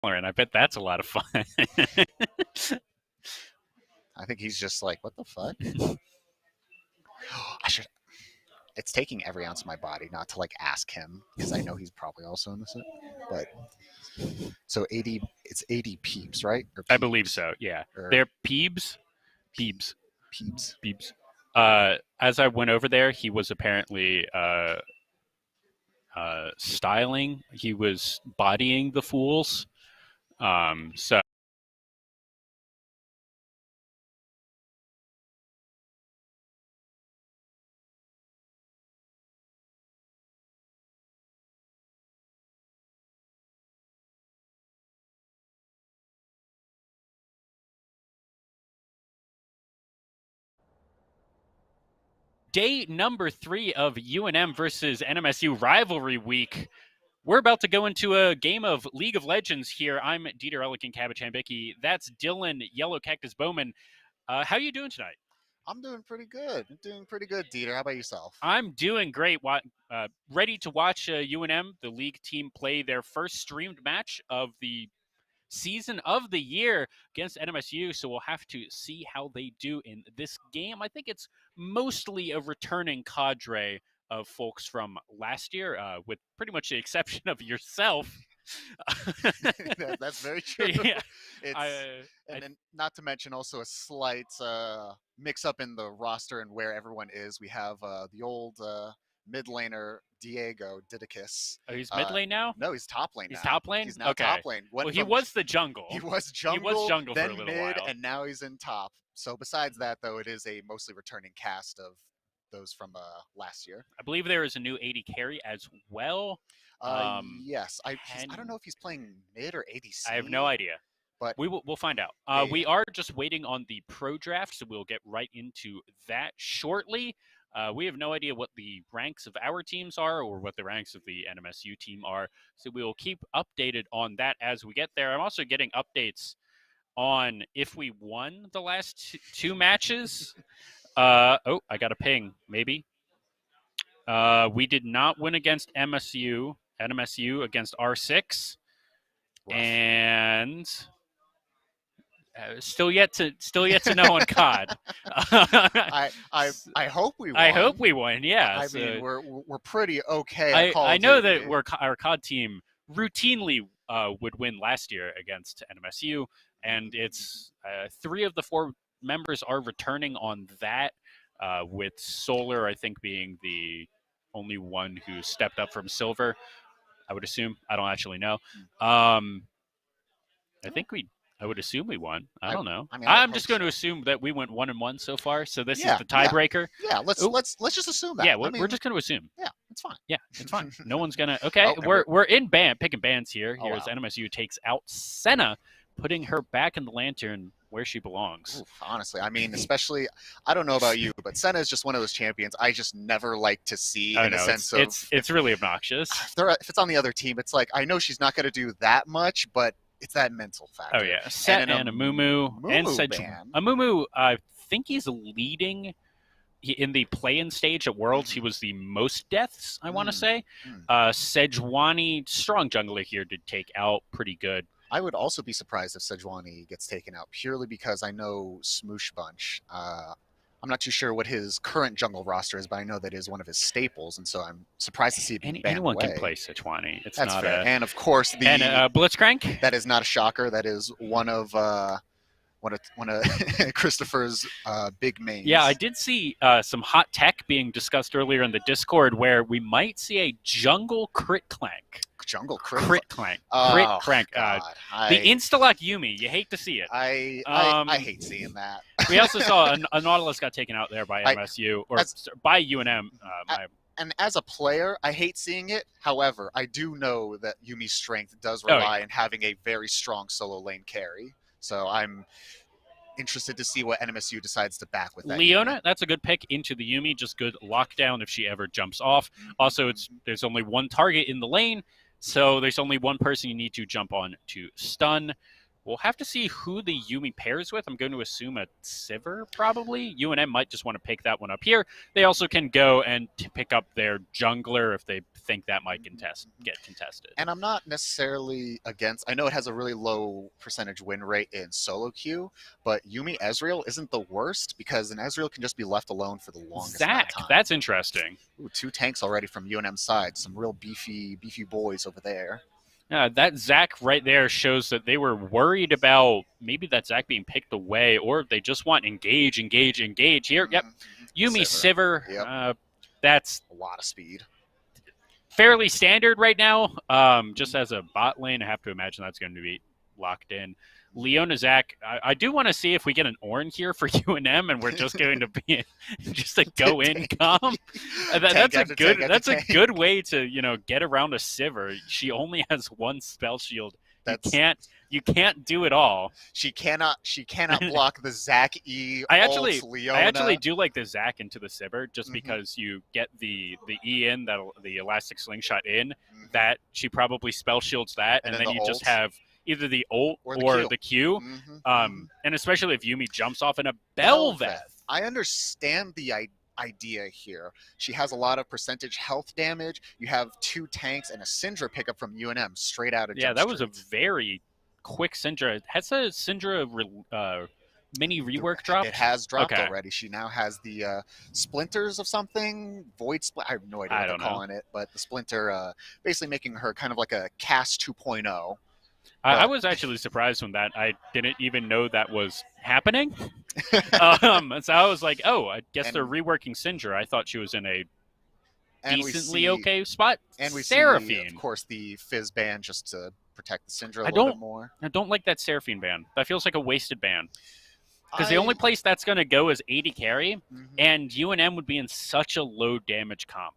and I bet that's a lot of fun. I think he's just like, what the fuck? I should. It's taking every ounce of my body not to like ask him because I know he's probably also innocent. But so 80, it's 80 peeps, right? Or I believe peeps? so. Yeah, Or they're Peebs. peeps. As I went over there, he was apparently styling. He was bodying the fools. So day number 3 of UNM versus NMSU rivalry week. We're about to go into a game of League of Legends here. I'm Dieter Ellikin Cabbage Hambicki. That's Dylan Yellow Cactus Bowman. How are you doing tonight? I'm doing pretty good. Dieter. How about yourself? I'm doing great. Ready to watch UNM, the league team, play their first streamed match of the season of the year against NMSU. So we'll have to see how they do in this game. I think it's mostly a returning cadre of folks from last year, with pretty much the exception of yourself. That's very true. Yeah. And not to mention also a slight mix up in the roster and where everyone is. We have the old mid laner Diego Didicus. Oh, he's mid lane now? No, he's top lane. He's top lane. He's now okay. top lane. Well, he was the jungle. He was jungle then for a little mid, while, and now he's in top. So besides that, though, it is a mostly returning cast of those from last year. I believe there is a new AD carry as well. Yes, I don't know if he's playing mid or ADC. I have no idea, but we'll find out. We are just waiting on the pro draft, so we'll get right into that shortly. We have no idea what the ranks of our teams are or what the ranks of the NMSU team are, so we will keep updated on that as we get there. I'm also getting updates on if we won the last two matches. I got a ping, maybe. We did not win against NMSU against R6. Rough. And still yet to know on COD. I hope we won. I hope we won. Yeah. I mean, we're pretty okay. I know that our COD team routinely would win last year against NMSU, and it's 3 of the 4 members are returning on that. With Solar, I think, being the only one who stepped up from silver. I would assume. I don't actually know. I would assume we won. I don't know. I'm just going to assume that we went 1-1 so far. So this is the tiebreaker. Yeah. Let's just assume that. Yeah, we're just going to assume. Yeah, it's fine. Yeah, it's fine. No one's gonna. Okay, we're in picking bands here. Here's NMSU takes out Senna, putting her back in the lantern where she belongs. Oof, honestly, I mean, especially, I don't know about you, but Senna is just one of those champions I just never like to see in a sense of... It's really obnoxious. If it's on the other team, it's like, I know she's not going to do that much, but it's that mental factor. Oh, yeah. Set and Amumu. And Amumu, I think he's leading in the play-in stage at Worlds. He was the most deaths, I want to say. Sejuani, strong jungler here, to take out pretty good. I would also be surprised if Sejuani gets taken out purely because I know Smoosh Bunch. I'm not too sure what his current jungle roster is, but I know that is one of his staples, and so I'm surprised to see it being banned anyone away. Can play Sejuani. That's fair. And of course, Blitzcrank. That is not a shocker. That is one of Christopher's big mains. Yeah, I did see some hot tech being discussed earlier in the Discord where we might see a jungle crit clank. Jungle crit clank. Oh, crit clank. The Instalock Yumi. You hate to see it. I hate seeing that. We also saw a Nautilus got taken out there by MSU or by UNM. And as a player, I hate seeing it. However, I do know that Yumi's strength does rely on having a very strong solo lane carry. So I'm interested to see what NMSU decides to back with that. Leona, that's a good pick into the Yumi. Just good lockdown if she ever jumps off. Also, there's only one target in the lane, so there's only one person you need to jump on to stun. We'll have to see who the Yuumi pairs with. I'm going to assume a Sivir, probably. UNM might just want to pick that one up here. They also can go and pick up their jungler if they think that might get contested. And I'm not necessarily against... I know it has a really low percentage win rate in solo queue, but Yuumi Ezreal isn't the worst because an Ezreal can just be left alone for the longest amount of time. That's interesting. Ooh, 2 tanks already from UNM side. Some real beefy boys over there. That Zac right there shows that they were worried about maybe that Zac being picked away, or they just want engage here. Yep, Yuumi Sivir. Yep. That's a lot of speed. Fairly standard right now. Just as a bot lane, I have to imagine that's going to be locked in. Leona Zac, I do want to see if we get an Ornn here for UNM, and we're just going to be just a go-in comp. That's a good way to get around a Sivir. She only has one spell shield. You can't do it all. She cannot block the Zac E. I actually Leona. do like the Zac into the Sivir just because you get the E in, the elastic slingshot in. That she probably spell shields that, and then you just have either the ult or the Q. And especially if Yuumi jumps off in a Bel'Veth. I understand the idea here. She has a lot of percentage health damage. You have 2 tanks and a Syndra pickup from UNM straight out of Jump Street. Was a very quick Syndra. Has a Syndra mini rework dropped? It has dropped already. She now has the splinters of something. Void Split. I have no idea what they're calling it, but the splinter basically making her kind of like a Cass 2.0. I was actually surprised when that. I didn't even know that was happening. So I was like, oh, I guess they're reworking Syndra. I thought she was in a decently okay spot. And we Seraphine. See, of course, the Fizz ban just to protect the Syndra a little bit more. I don't like that Seraphine ban. That feels like a wasted ban. Because the only place that's going to go is AD carry, and UNM would be in such a low damage comp.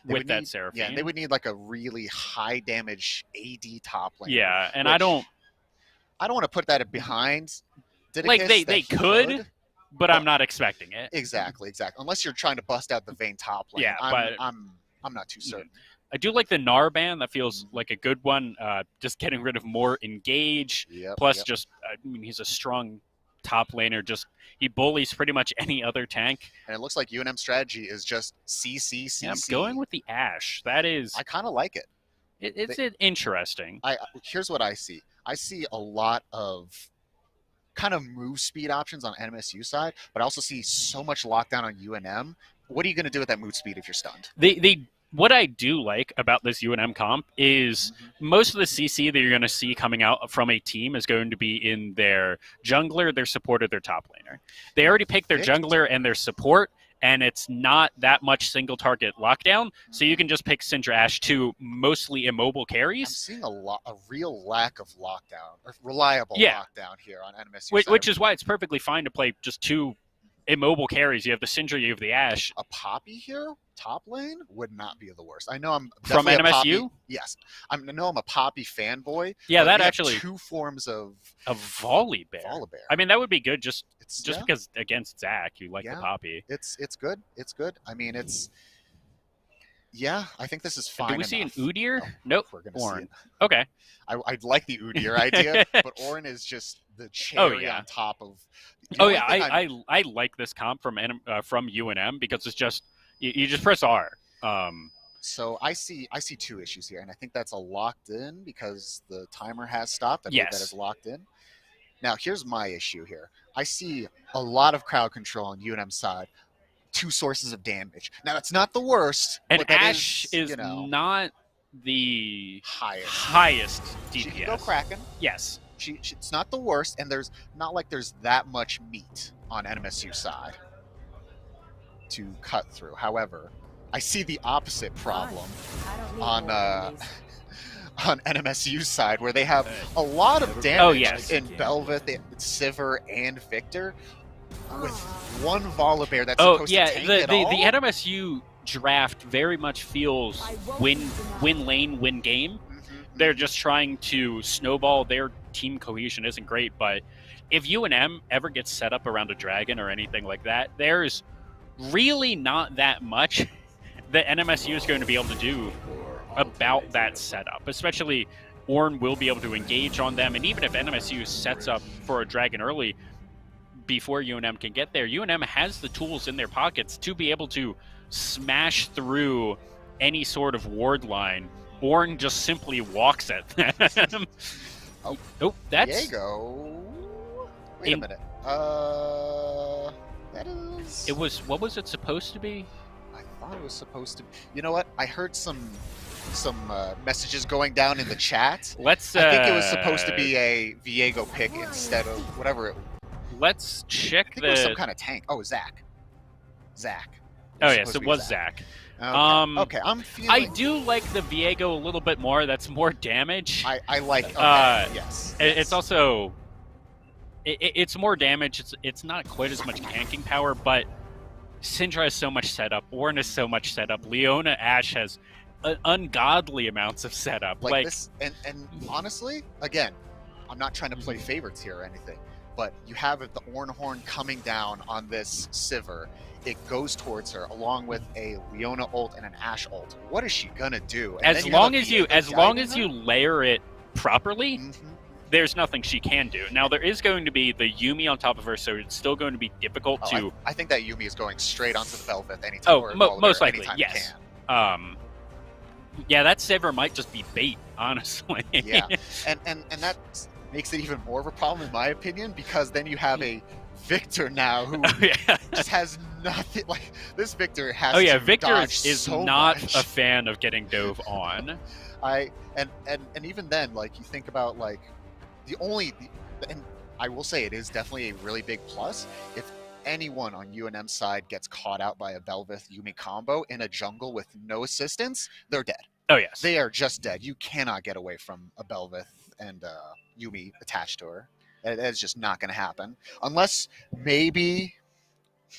With that Seraphine. Yeah, they would need like a really high damage AD top lane. Yeah, and I don't want to put that behind. Like they could, but I'm not expecting it. Exactly. Unless you're trying to bust out the Vayne top lane. Yeah, but I'm not too certain. I do like the Gnar ban. That feels like a good one. Just getting rid of more engage. Plus, he's a strong top laner. Just he bullies pretty much any other tank. And it looks like UNM strategy is just CC. Yeah, I'm going with the Ashe. That is. I kind of like it. It's interesting. Here's what I see. I see a lot of kind of move speed options on NMSU side, but I also see so much lockdown on UNM. What are you going to do with that move speed if you're stunned? What I do like about this UNM comp is most of the CC that you're going to see coming out from a team is going to be in their jungler, their support, or their top laner. They already picked their jungler and their support, and it's not that much single target lockdown, so you can just pick Syndra Ashe to mostly immobile carries. I'm seeing a real lack of lockdown, or reliable lockdown here on NMSU. Which is why it's perfectly fine to play just 2 immobile carries. You have the Syndra, you have the Ashe. A Poppy here, top lane, would not be the worst. I know I'm from NMSU. Yes, I know I'm a Poppy fanboy. Yeah, that actually 2 forms of Volibear. I mean, that would be good just because against Zac, you like the Poppy. It's good. It's good. I mean, it's. Yeah, I think this is fine. Do we see an Udyr? Nope. We're gonna Ornn. see it. Okay. I'd like the Udyr idea, but Ornn is just the cherry on top of. I like this comp from UNM because it's just you just press R. So I see 2 issues here, and I think that's a locked in because the timer has stopped. I believe that is locked in. Now here's my issue here. I see a lot of crowd control on UNM side. 2 sources of damage. Now that's not the worst. And Ashe is not the highest DPS. She can go Kraken. Yes. It's not the worst, and there's that much meat on NMSU side to cut through. However, I see the opposite problem on NMSU side, where they have a lot of damage in Bel'Veth, Sivir, and Victor, with 1 Volibear that's supposed to tank it all. The NMSU draft very much feels win lane, win game. They're just trying to snowball. Their team cohesion isn't great, but if UNM ever gets set up around a dragon or anything like that, there's really not that much that NMSU is going to be able to do about that setup. Especially, Ornn will be able to engage on them. And even if NMSU sets up for a dragon early before UNM can get there, UNM has the tools in their pockets to be able to smash through any sort of ward line. Ornn just simply walks at them. That's Diego. Wait a minute. That is. It was. What was it supposed to be? I thought it was supposed to. You know what? I heard some messages going down in the chat. I think it was supposed to be a Viego pick instead of whatever. Let's check it was some kind of tank. Oh, Zach. Oh yes, it was Zach. Okay, I'm feeling. I do like the Viego a little bit more. That's more damage. I like. Okay, yes. It's also. It's more damage. It's not quite as much ganking power, but Syndra has so much setup. Ornn has so much setup. Leona Ashe has ungodly amounts of setup. Like this, and honestly, again, I'm not trying to play favorites here or anything, but you have the Ornn Horn coming down on this Sivir. It goes towards her along with a Leona ult and an Ashe ult. What is she gonna do? And as long as you layer it properly, there's nothing she can do. Now there is going to be the Yuumi on top of her, so it's still going to be difficult to. I think that Yuumi is going straight onto the Bel'Veth anytime. Most likely, yes. Yeah, that Sivir might just be bait, honestly. Yeah, and that makes it even more of a problem in my opinion, because then you have a Victor now who just has nothing. Like this Victor has. Oh yeah, Victor is so not much. A fan of getting dove on. And even then, like you think about like and I will say it is definitely a really big plus if anyone on UNM side gets caught out by a Bel'Veth Yuumi combo in a jungle with no assistance, they're dead. Oh yes, they are just dead. You cannot get away from a Bel'Veth and Yuumi attached to her. That's just not going to happen unless maybe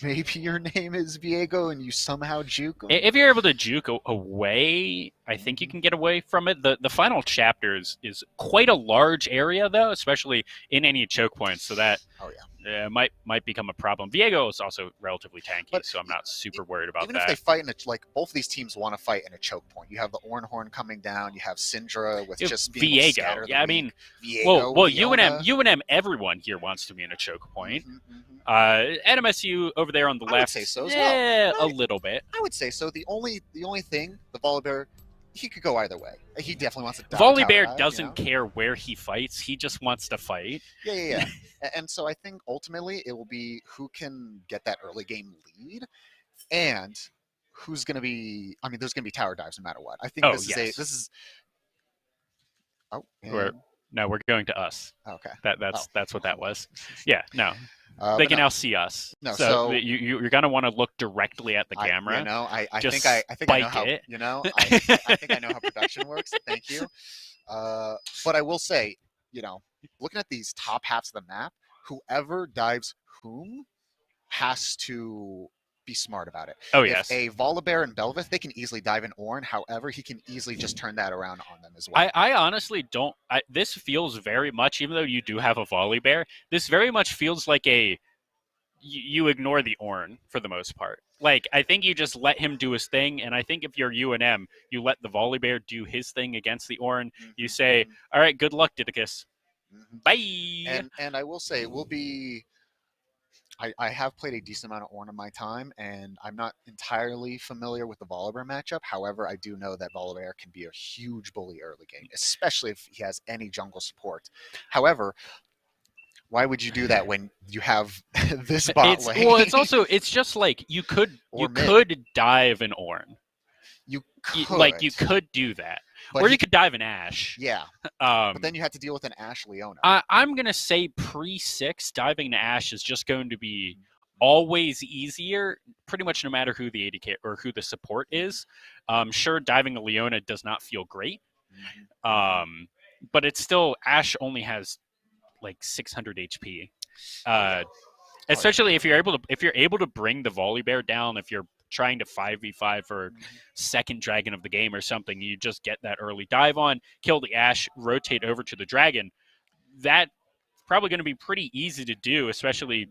your name is Viego and you somehow juke them. If you're able to juke away, I think you can get away from it. The final chapter is quite a large area, though, especially in any choke points, so that might become a problem. Viego is also relatively tanky, so I'm not super worried about that. Even if they fight like both of these teams want to fight in a choke point. You have the Ornn Horn coming down. You have Syndra with just being Viego. Yeah, I mean, Viego, well, UNM, everyone here wants to be in a choke point. NMSU over there on the left. I would say so as well. A little bit. I would say so. The only thing, the Volibear, he could go either way. He definitely wants to die. Volibear doesn't care where he fights. He just wants to fight. Yeah. And so I think ultimately it will be who can get that early game lead and who's going to be. I mean, there's going to be tower dives no matter what. I think this is. Oh, we're going to us. Okay. That's what that was. Yeah, no. They can now see us. No, so you're gonna want to look directly at the camera. I think I know how. I think I know how production works. Thank you. But I will say, looking at these top halves of the map, whoever dives whom has to be smart about it. Oh yes. If a Volibear and Bel'Veth, they can easily dive in Ornn. However, he can easily just turn that around on them as well. I honestly don't. This feels very much, even though you do have a Volibear, this very much feels like you ignore the Ornn for the most part. Like, I think you just let him do his thing, and I think if you're UNM, you let the Volibear do his thing against the Ornn. You say, all right, good luck, Didicus. Bye! And I will say, it will be... I have played a decent amount of Ornn in my time, and I'm not entirely familiar with the Volibear matchup. However, I do know that Volibear can be a huge bully early game, especially if he has any jungle support. However, why would you do that when you have this bot lane? Well, it's just like you could dive an Ornn. You could do that. Or you could dive an Ashe. Yeah. But then you have to deal with an Ashe Leona. I'm going to say pre-6, diving an Ashe is just going to be always easier, pretty much no matter who the ADK or who the support is. Sure, diving a Leona does not feel great. But it's still, Ashe only has like 600 HP. Especially if you're able to bring the Volibear down, if you're trying to 5v5 for second dragon of the game or something, you just get that early dive on, kill the Ashe, rotate over to the dragon. That's probably going to be pretty easy to do, especially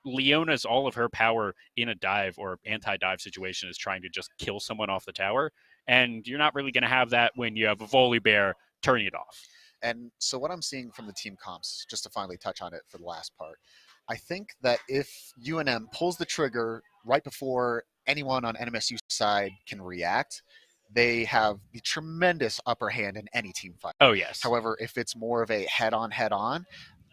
Leona's all of her power in a dive or anti-dive situation is trying to just kill someone off the tower, and you're not really going to have that when you have a Volibear turning it off. And so what I'm seeing from the team comps, just to finally touch on it for the last part, I think that if UNM pulls the trigger right before anyone on NMSU side can react, they have the tremendous upper hand in any team fight. Oh, yes. However, if it's more of a head-on,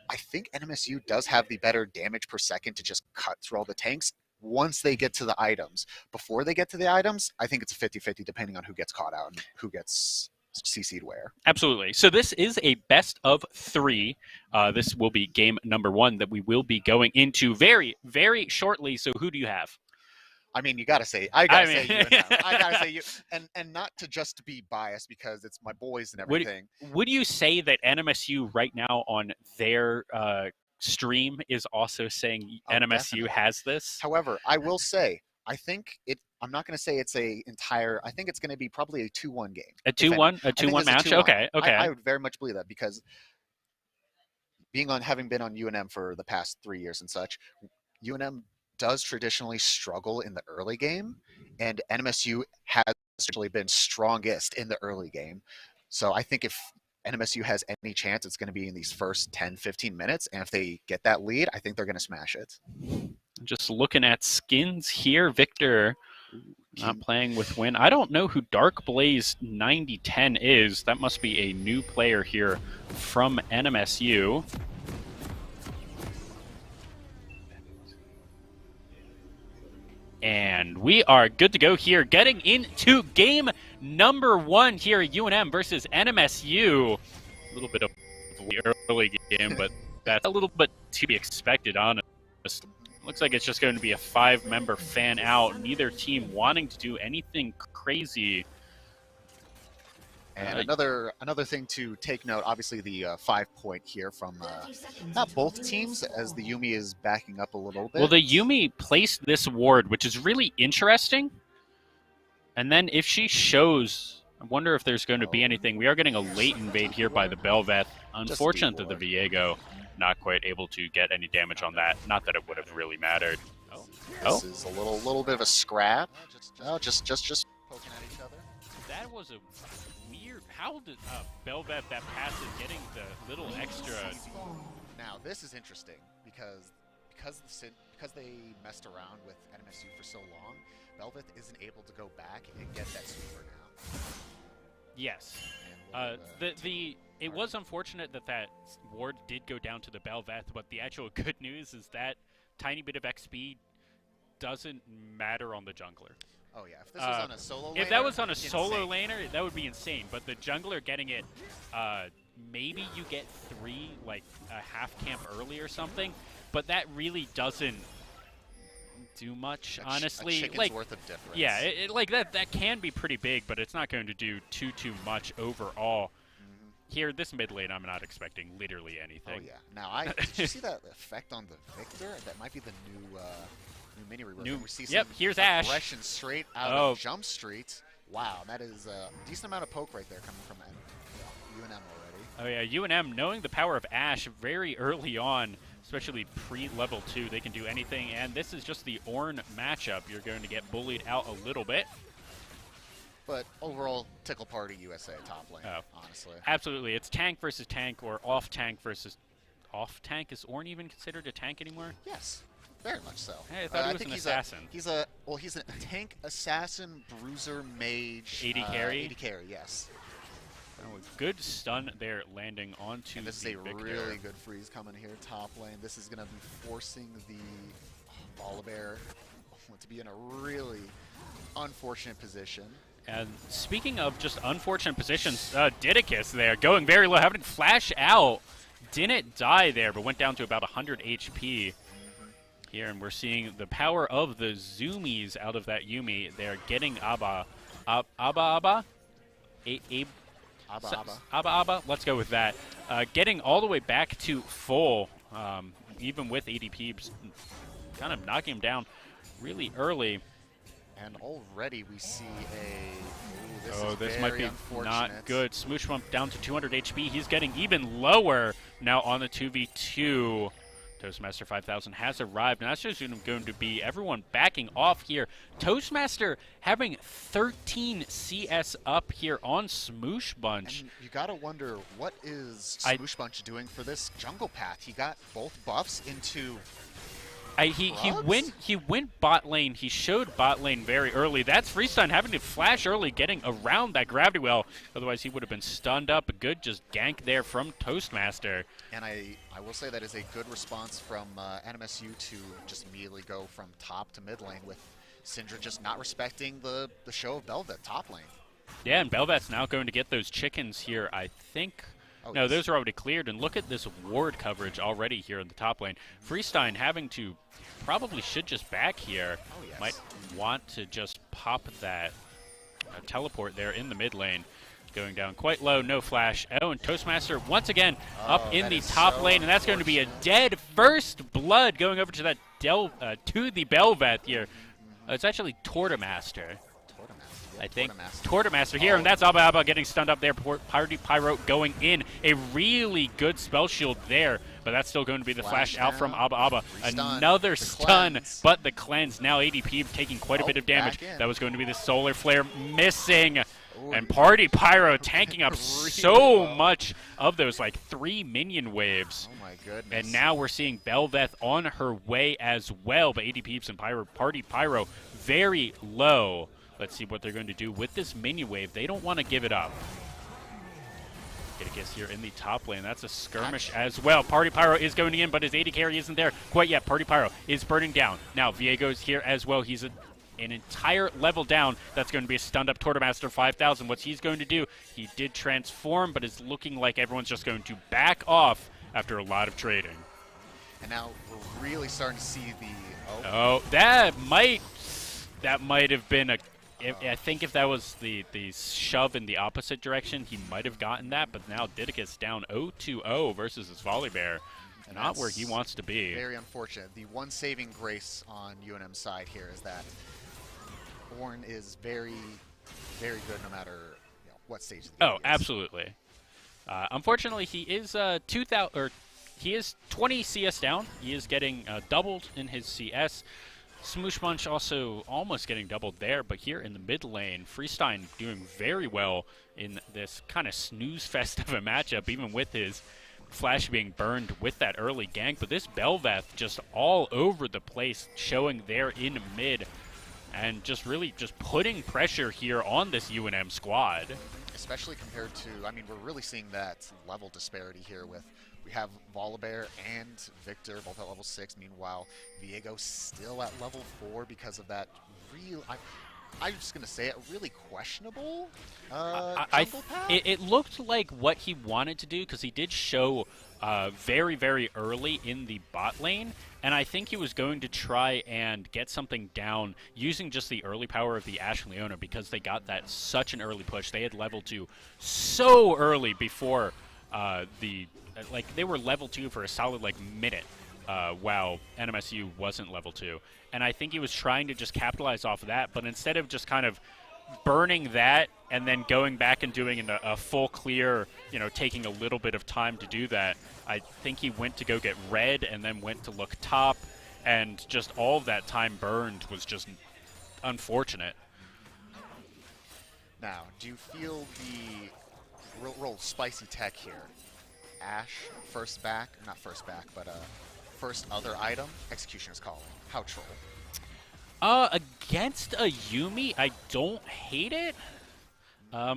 I think NMSU does have the better damage per second to just cut through all the tanks once they get to the items. Before they get to the items, I think it's a 50-50 depending on who gets caught out and who gets CC'd where. Absolutely. So this is a best of 3. This will be game number 1 that we will be going into very, very shortly. So who do you have? I mean, I gotta say UNM. I gotta say you, and not to just be biased because it's my boys and everything. Would you say that NMSU right now on their stream is also saying NMSU definitely has this? However, I will say, I think I'm not going to say it's I think it's going to be probably a 2-1 game. A 2-1 match? Okay. I would very much believe that because having been on UNM for the past 3 years and such, UNM does traditionally struggle in the early game, and NMSU has actually been strongest in the early game. So I think if NMSU has any chance, it's going to be in these first 10, 15 minutes, and if they get that lead, I think they're going to smash it. Just looking at skins here, Victor not playing with Win. I don't know who Dark Blaze 9010 is. That must be a new player here from NMSU. And we are good to go here, getting into game number 1 here at UNM versus NMSU. A little bit of the early game, but that's a little bit to be expected, honestly. Looks like it's just going to be a 5-member fan out, neither team wanting to do anything crazy. And another thing to take note, obviously the 5-point here from not both teams, as the Yumi is backing up a little bit. Well, the Yumi placed this ward, which is really interesting. And then if she shows, I wonder if there's going to be anything. We are getting a late invade here by the Belveth. Unfortunate that the Viego not quite able to get any damage on that. Not that it would have really mattered. This is a little bit of a scrap. Just poking at each other. That was a weird. How did Belveth that passive getting the little extra? Now this is interesting because they messed around with NMSU for so long. Belveth isn't able to go back and get that sweeper now. Yes. It was unfortunate that ward did go down to the Belveth, but the actual good news is that tiny bit of XP doesn't matter on the jungler. Oh yeah, if this was on a solo laner, if that was on a solo laner, that would be insane. But the jungler getting it, maybe you get 3, like a half camp early or something, but that really doesn't do much, honestly. A chicken's worth of difference. Yeah, like that can be pretty big, but it's not going to do too much overall. Here, this mid lane, I'm not expecting literally anything. Oh yeah. Now, did you see that effect on the Victor? That might be the new mini rework. We see some here's Ash. Aggression straight out of Jump Street. Wow, that is a decent amount of poke right there coming from UNM already. Oh yeah, UNM knowing the power of Ash very early on, especially pre-level 2, they can do anything. And this is just the Ornn matchup. You're going to get bullied out a little bit. But overall, Tickle Party USA top lane, honestly. Absolutely. It's tank versus tank or off-tank versus off-tank. Is Ornn even considered a tank anymore? Yes, very much so. Hey, I thought he was an assassin. He's a tank, assassin, bruiser, mage. 80 carry? 80 carry, yes. Oh, a good stun there landing onto and this the is a Victor. really good freeze coming here top lane. This is going to be forcing the Volibear to be in a really unfortunate position. And speaking of just unfortunate positions, Didicus there going very low, having to flash out. Didn't die there, but went down to about 100 HP here. And we're seeing the power of the zoomies out of that Yumi. They're getting Abba. Abba? Abba. Let's go with that. Getting all the way back to full, even with ADP, kind of knocking him down really early. And already we see this might be unfortunate. Not good. Smoosh Bump down to 200 HP. He's getting even lower now on the 2v2. Toastmaster 5000 has arrived, and that's just going to be everyone backing off here. Toastmaster having 13 CS up here on Smoosh Bunch. And you gotta wonder, what is Smoosh Bunch doing for this jungle path? He got both buffs into... He went bot lane. He showed bot lane very early. That's Freestyle having to flash early, getting around that gravity well. Otherwise, he would have been stunned up. A good just gank there from Toastmaster. And I will say that is a good response from NMSU to just immediately go from top to mid lane, with Syndra just not respecting the show of Bel'Veth top lane. Yeah, and Bel'Veth's now going to get those chickens here, I think. Oh, no, yes. Those are already cleared, and look at this ward coverage already here in the top lane. Freestyle having to, probably should just back here. Oh, yes. Might want to just pop that teleport there in the mid lane. Going down quite low, no flash. Oh, and Toastmaster once again up in the top lane, and that's going to be a dead first blood going over to that to the Bel'Veth here. It's actually Tortamaster. I think Tortamaster here, and that's Abba getting stunned up there. Party Pyro going in. A really good spell shield there, but that's still going to be the flash out from Abba. Another stun, but the cleanse. Now ADP taking quite a bit of damage. That was going to be the Solar Flare missing. And Party Pyro tanking up so much of those, like 3 minion waves. Oh my goodness. And now we're seeing Bel'Veth on her way as well, but ADP and Party Pyro very low. Let's see what they're going to do with this minion wave. They don't want to give it up. Get a guess here in the top lane. That's a skirmish as well. Party Pyro is going in, but his AD carry isn't there quite yet. Party Pyro is burning down. Now Viego's here as well. He's an entire level down. That's going to be a stunned up Tortamaster 5000. What's he's going to do? He did transform, but it's looking like everyone's just going to back off after a lot of trading. And now we're really starting to see the... Oh, that might have been a... I think if that was the shove in the opposite direction, he might have gotten that, but now Didicus down 0-2-0 versus his Volibear. Not where he wants to be. Very unfortunate. The one saving grace on UNM's side here is that Ornn is very, very good no matter what stage of the game. Oh, absolutely. Unfortunately, he is 20 CS down. He is getting doubled in his CS. Smoosh Bunch also almost getting doubled there, but here in the mid lane, Freestyle doing very well in this kind of snooze fest of a matchup, even with his flash being burned with that early gank. But this Bel'Veth just all over the place, showing there in mid, and just really just putting pressure here on this UNM squad. Especially compared to, I mean, we're really seeing that level disparity here with, we have Volibear and Victor both at level 6. Meanwhile, Viego's still at level 4 because of that real, I'm just going to say it, really questionable jungle path? It looked like what he wanted to do, because he did show very, very early in the bot lane, and I think he was going to try and get something down using just the early power of the Ashe and Leona, because they got that such an early push. They had level 2 so early before they were level 2 for a solid minute, while NMSU wasn't level 2. And I think he was trying to just capitalize off of that, but instead of just kind of burning that and then going back and doing a full clear, taking a little bit of time to do that, I think he went to go get red and then went to look top, and just all of that time burned was just unfortunate. Now, do you feel the real spicy tech here? Ashe, first back, not first back, but first other item, Executioner's Calling. How troll? Against a Yuumi, I don't hate it.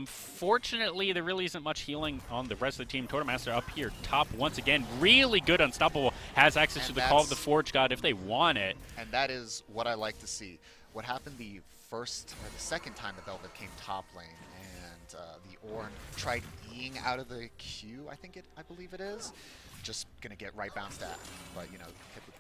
Fortunately, there really isn't much healing on the rest of the team. Tortamaster up here top once again. Really good Unstoppable. Has access to the Call of the Forge God if they want it. And that is what I like to see. What happened the second time the Bel'Veth came top lane, and the Ornn tried Eing out of the Q, I believe it is. Just gonna get right bounced at, but hit with.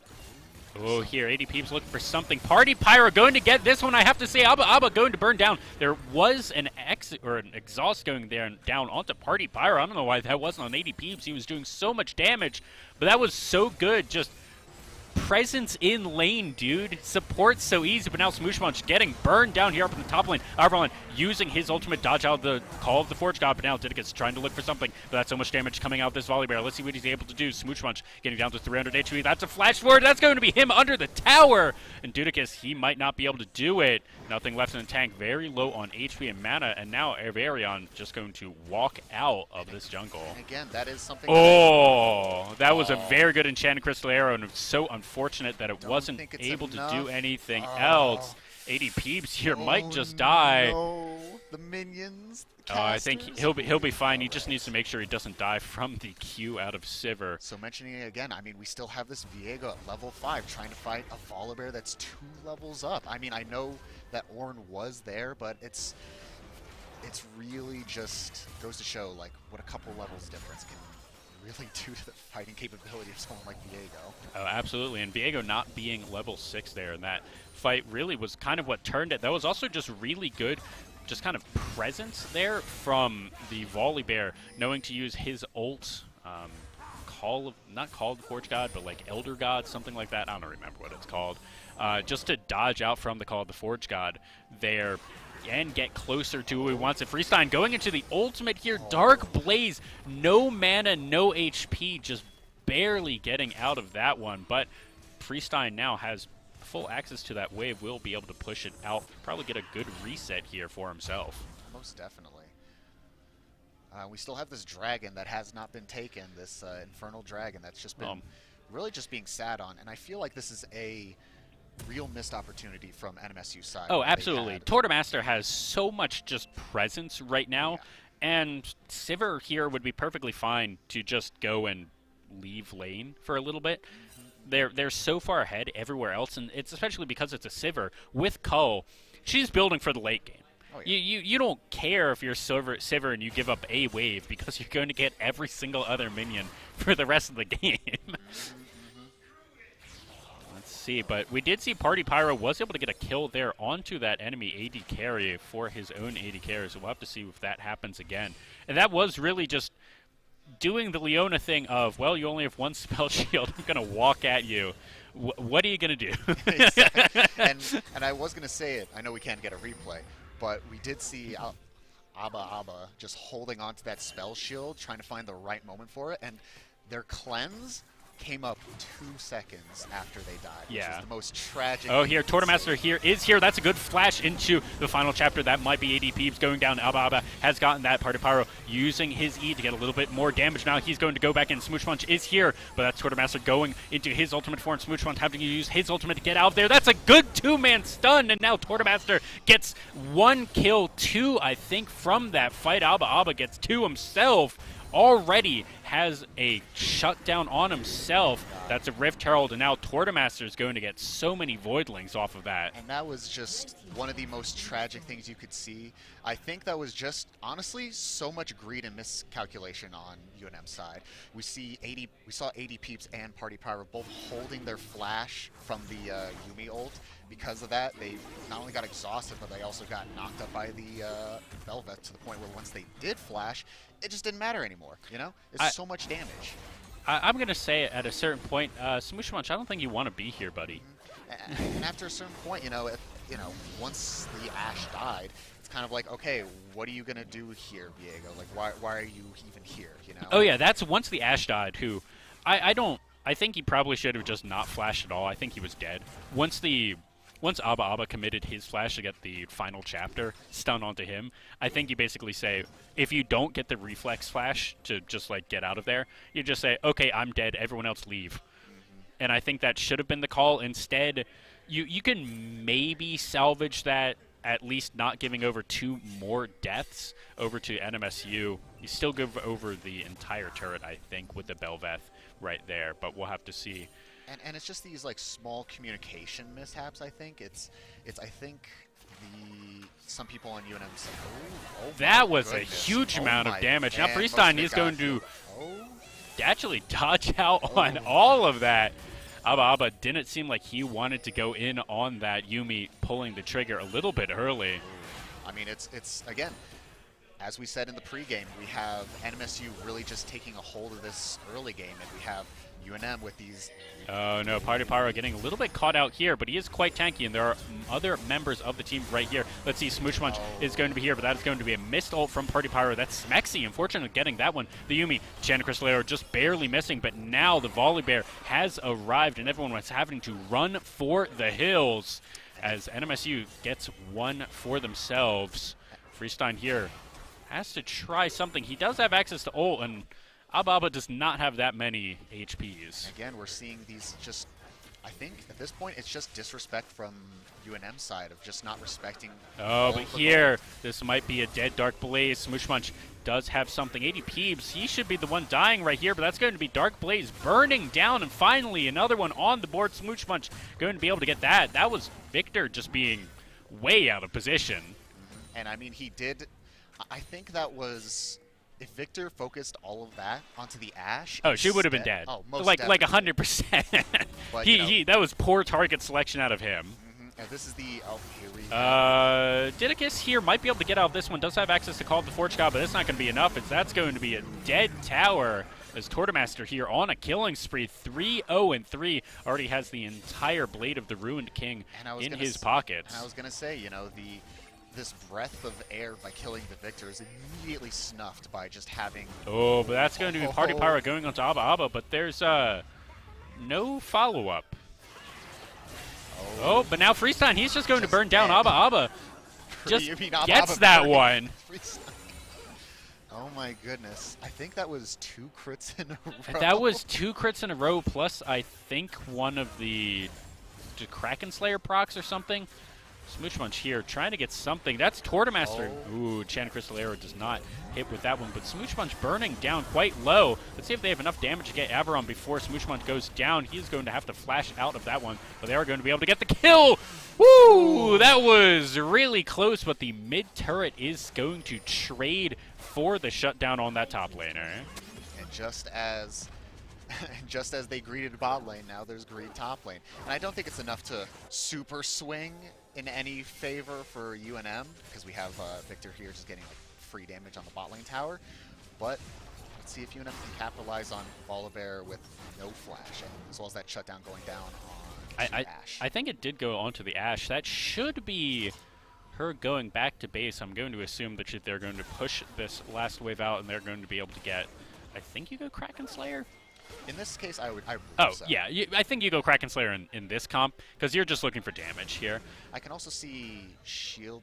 Oh, here, ADP's looking for something. Party Pyro going to get this one. I have to say, Abba going to burn down. There was an exhaust going there down onto Party Pyro. I don't know why that wasn't on ADP. He was doing so much damage, but that was so good. Just presence in lane, dude. Support's so easy, but now Smoosh Munch getting burned down here up in the top lane. Arvalon using his ultimate dodge out of the call of the Forge God, but now Didicus trying to look for something, but that's so much damage coming out of this Volley Bear. Let's see what he's able to do. Smoosh Munch getting down to 300 HP. That's a flash forward. That's going to be him under the tower. And Didicus, he might not be able to do it. Nothing left in the tank. Very low on HP and mana, and now Avarion just going to walk out of this jungle. And again, that is something. Oh, that was a very good enchanted crystal arrow, and it's so unfortunate that it wasn't able to do anything else. 80 Peeps here might just die. No, the minions. The I think he'll be fine. He just needs to make sure he doesn't die from the Q out of Sivir. So mentioning it again, I mean, we still have this Viego at level 5 trying to fight a Volibear that's 2 levels up. I mean, I know that Ornn was there, but it's really just goes to show like what a couple levels difference can really do to the fighting capability of someone like Viego. Oh, absolutely. And Viego not being level 6 there in that fight really was kind of what turned it. That was also just really good, just kind of presence there from the Volley Bear, knowing to use his ult, not called the Forge God, but like Elder God, something like that. I don't remember what it's called. Just to dodge out from the call of the Forge God there and get closer to who he wants it. Freestein going into the ultimate here. Dark Blaze, no mana, no HP, just barely getting out of that one. But Freestein now has full access to that wave, will be able to push it out, probably get a good reset here for himself. Most definitely. We still have this dragon that has not been taken, this infernal dragon that's just been really just being sat on, and I feel like this is a real missed opportunity from NMSU side. Oh, absolutely. Tortomaster has so much just presence right now, and Sivir here would be perfectly fine to just go and leave lane for a little bit. They're so far ahead everywhere else, and it's especially because it's a Sivir with Cull. She's building for the late game. Oh, yeah. You don't care if you're Sivir and you give up a wave because you're going to get every single other minion for the rest of the game. See, but we did see Party Pyro was able to get a kill there onto that enemy AD carry for his own AD carry, so we'll have to see if that happens again. And that was really just doing the Leona thing of, well, you only have one spell shield, I'm going to walk at you. What are you going to do? Exactly. And I was going to say it, I know we can't get a replay, but we did see Abba just holding onto that spell shield, trying to find the right moment for it, and their cleanse came up 2 seconds after they died, which is the most tragic. Oh, here, Tortomaster is here. That's a good flash into the final chapter. That might be AD Peeps going down. Abba has gotten that. Party Pyro using his E to get a little bit more damage. Now he's going to go back in. Smoosh Munch is here, but that's Tortomaster going into his ultimate form. Smoosh Munch having to use his ultimate to get out of there. That's a good 2-man stun, and now Tortomaster gets 1 kill, 2, I think, from that fight. Abba gets 2 himself. Already has a shutdown on himself. That's a Rift Herald, and now Tortomaster is going to get so many Voidlings off of that. And that was just one of the most tragic things you could see. I think that was just, honestly, so much greed and miscalculation on UNM's side. We saw 80 Peeps and Party Pyro both holding their flash from the Yuumi ult. Because of that, they not only got exhausted, but they also got knocked up by the Velvet to the point where once they did flash, it just didn't matter anymore, you know? It's so much damage. I'm going to say at a certain point, Smoosh Munch, I don't think you want to be here, buddy. And after a certain point, once the Ashe died, it's kind of like, okay, what are you going to do here, Viego? Like, why are you even here, you know? Oh, yeah, that's once the Ashe died, who I think he probably should have just not flashed at all. I think he was dead. Once Abba committed his flash to get the final chapter stun onto him, I think you basically say, if you don't get the reflex flash to just like get out of there, you just say, okay, I'm dead, everyone else leave. And I think that should have been the call. Instead, you can maybe salvage that, at least not giving over 2 more deaths over to NMSU. You still give over the entire turret, I think, with the Belveth right there, but we'll have to see. And it's just these like small communication mishaps. I think some people on UNM say, "Oh, that was a huge amount of damage." Now Freestein is going to actually dodge out on all of that. Abba didn't seem like he wanted to go in on that Yuumi pulling the trigger a little bit early. I mean, it's again, as we said in the pregame, we have NMSU really just taking a hold of this early game, and we have UNM with these. Oh no, Party Pyro getting a little bit caught out here, but he is quite tanky, and there are other members of the team right here. Let's see, Smoosh Munch is going to be here, but that is going to be a missed ult from Party Pyro. That's Smexy, unfortunately, getting that one. The Yuumi, Chan Crystalero just barely missing, but now the Volley Bear has arrived, and everyone was having to run for the hills as NMSU gets one for themselves. Freestein here has to try something. He does have access to ult, and Ababa does not have that many HPs. Again, we're seeing these just, I think at this point, it's just disrespect from UNM side of just not respecting. Oh, but here, this might be a dead Dark Blaze. Smoosh Munch does have something. 80 Peebs, he should be the one dying right here, but that's going to be Dark Blaze burning down, and finally another one on the board. Smoosh Munch going to be able to get that. That was Victor just being way out of position. And I mean, he did, I think that was, if Victor focused all of that onto the Ashe, oh, she would have been dead. Oh, most like definitely. 100%. But, that was poor target selection out of him. And this is the here we Didicus here might be able to get out of this one. Does have access to Call of the Forge God, but it's not going to be enough. That's going to be a dead tower as Tortomaster here on a killing spree. 3-0-3 already has the entire Blade of the Ruined King in his pockets. And I was going to say, this breath of air by killing the Victor is immediately snuffed by just having. Oh, but that's going to be Party Pyro going onto Abba, but there's no follow-up. Oh, but now Freestein, he's just going to burn down Abba. Just gets that one. Oh my goodness. I think that was 2 crits in a row. That was 2 crits in a row, plus I think one of the Kraken Slayer procs or something. Smooch Munch here trying to get something. That's Tortomaster. Oh. Ooh, Chan Crystalero does not hit with that one, but Smooch Munch burning down quite low. Let's see if they have enough damage to get Averon before Smooch Munch goes down. He's going to have to flash out of that one, but they are going to be able to get the kill. Woo! That was really close, but the mid turret is going to trade for the shutdown on that top laner. And just as they greeted bot lane, now there's greed top lane. And I don't think it's enough to super swing in any favor for UNM, because we have Victor here just getting free damage on the bot lane tower. But let's see if UNM can capitalize on Volibear with no flash, as well as that shutdown going down on Ashe. I think it did go onto the Ashe. That should be her going back to base. I'm going to assume that they're going to push this last wave out, and they're going to be able to get, I think you go Kraken Slayer? In this case, I would so. Yeah, I think you go Kraken Slayer in this comp, because you're just looking for damage here. I can also see Shield.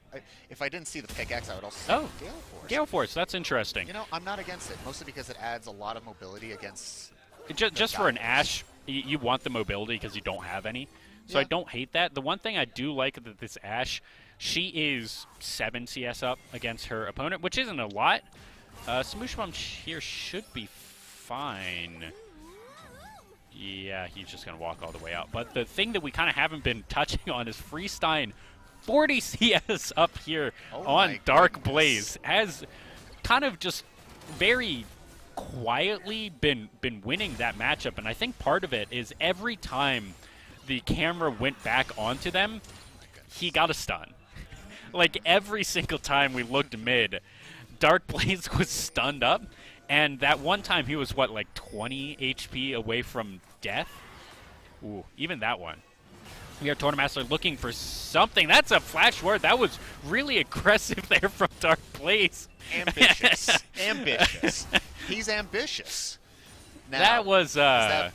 If I didn't see the pickaxe, I would also see Gale Force. Gale Force, that's interesting. I'm not against it, mostly because it adds a lot of mobility against. Just for an Ashe, you want the mobility because you don't have any. So yeah. I don't hate that. The one thing I do like that this Ashe, she is 7 CS up against her opponent, which isn't a lot. Smoosh Munch here should be fine. Yeah, he's just going to walk all the way out. But the thing that we kind of haven't been touching on is Freestein, 40 CS up here on Dark Blaze, has kind of just very quietly been winning that matchup. And I think part of it is every time the camera went back onto them, he got a stun. Like every single time we looked mid, Dark Blaze was stunned up. And that one time he was, what, like 20 HP away from death? Ooh, even that one. We are Tortomaster looking for something. That's a flash word. That was really aggressive there from Dark Blaze. Ambitious. Ambitious. He's ambitious. Now, that was...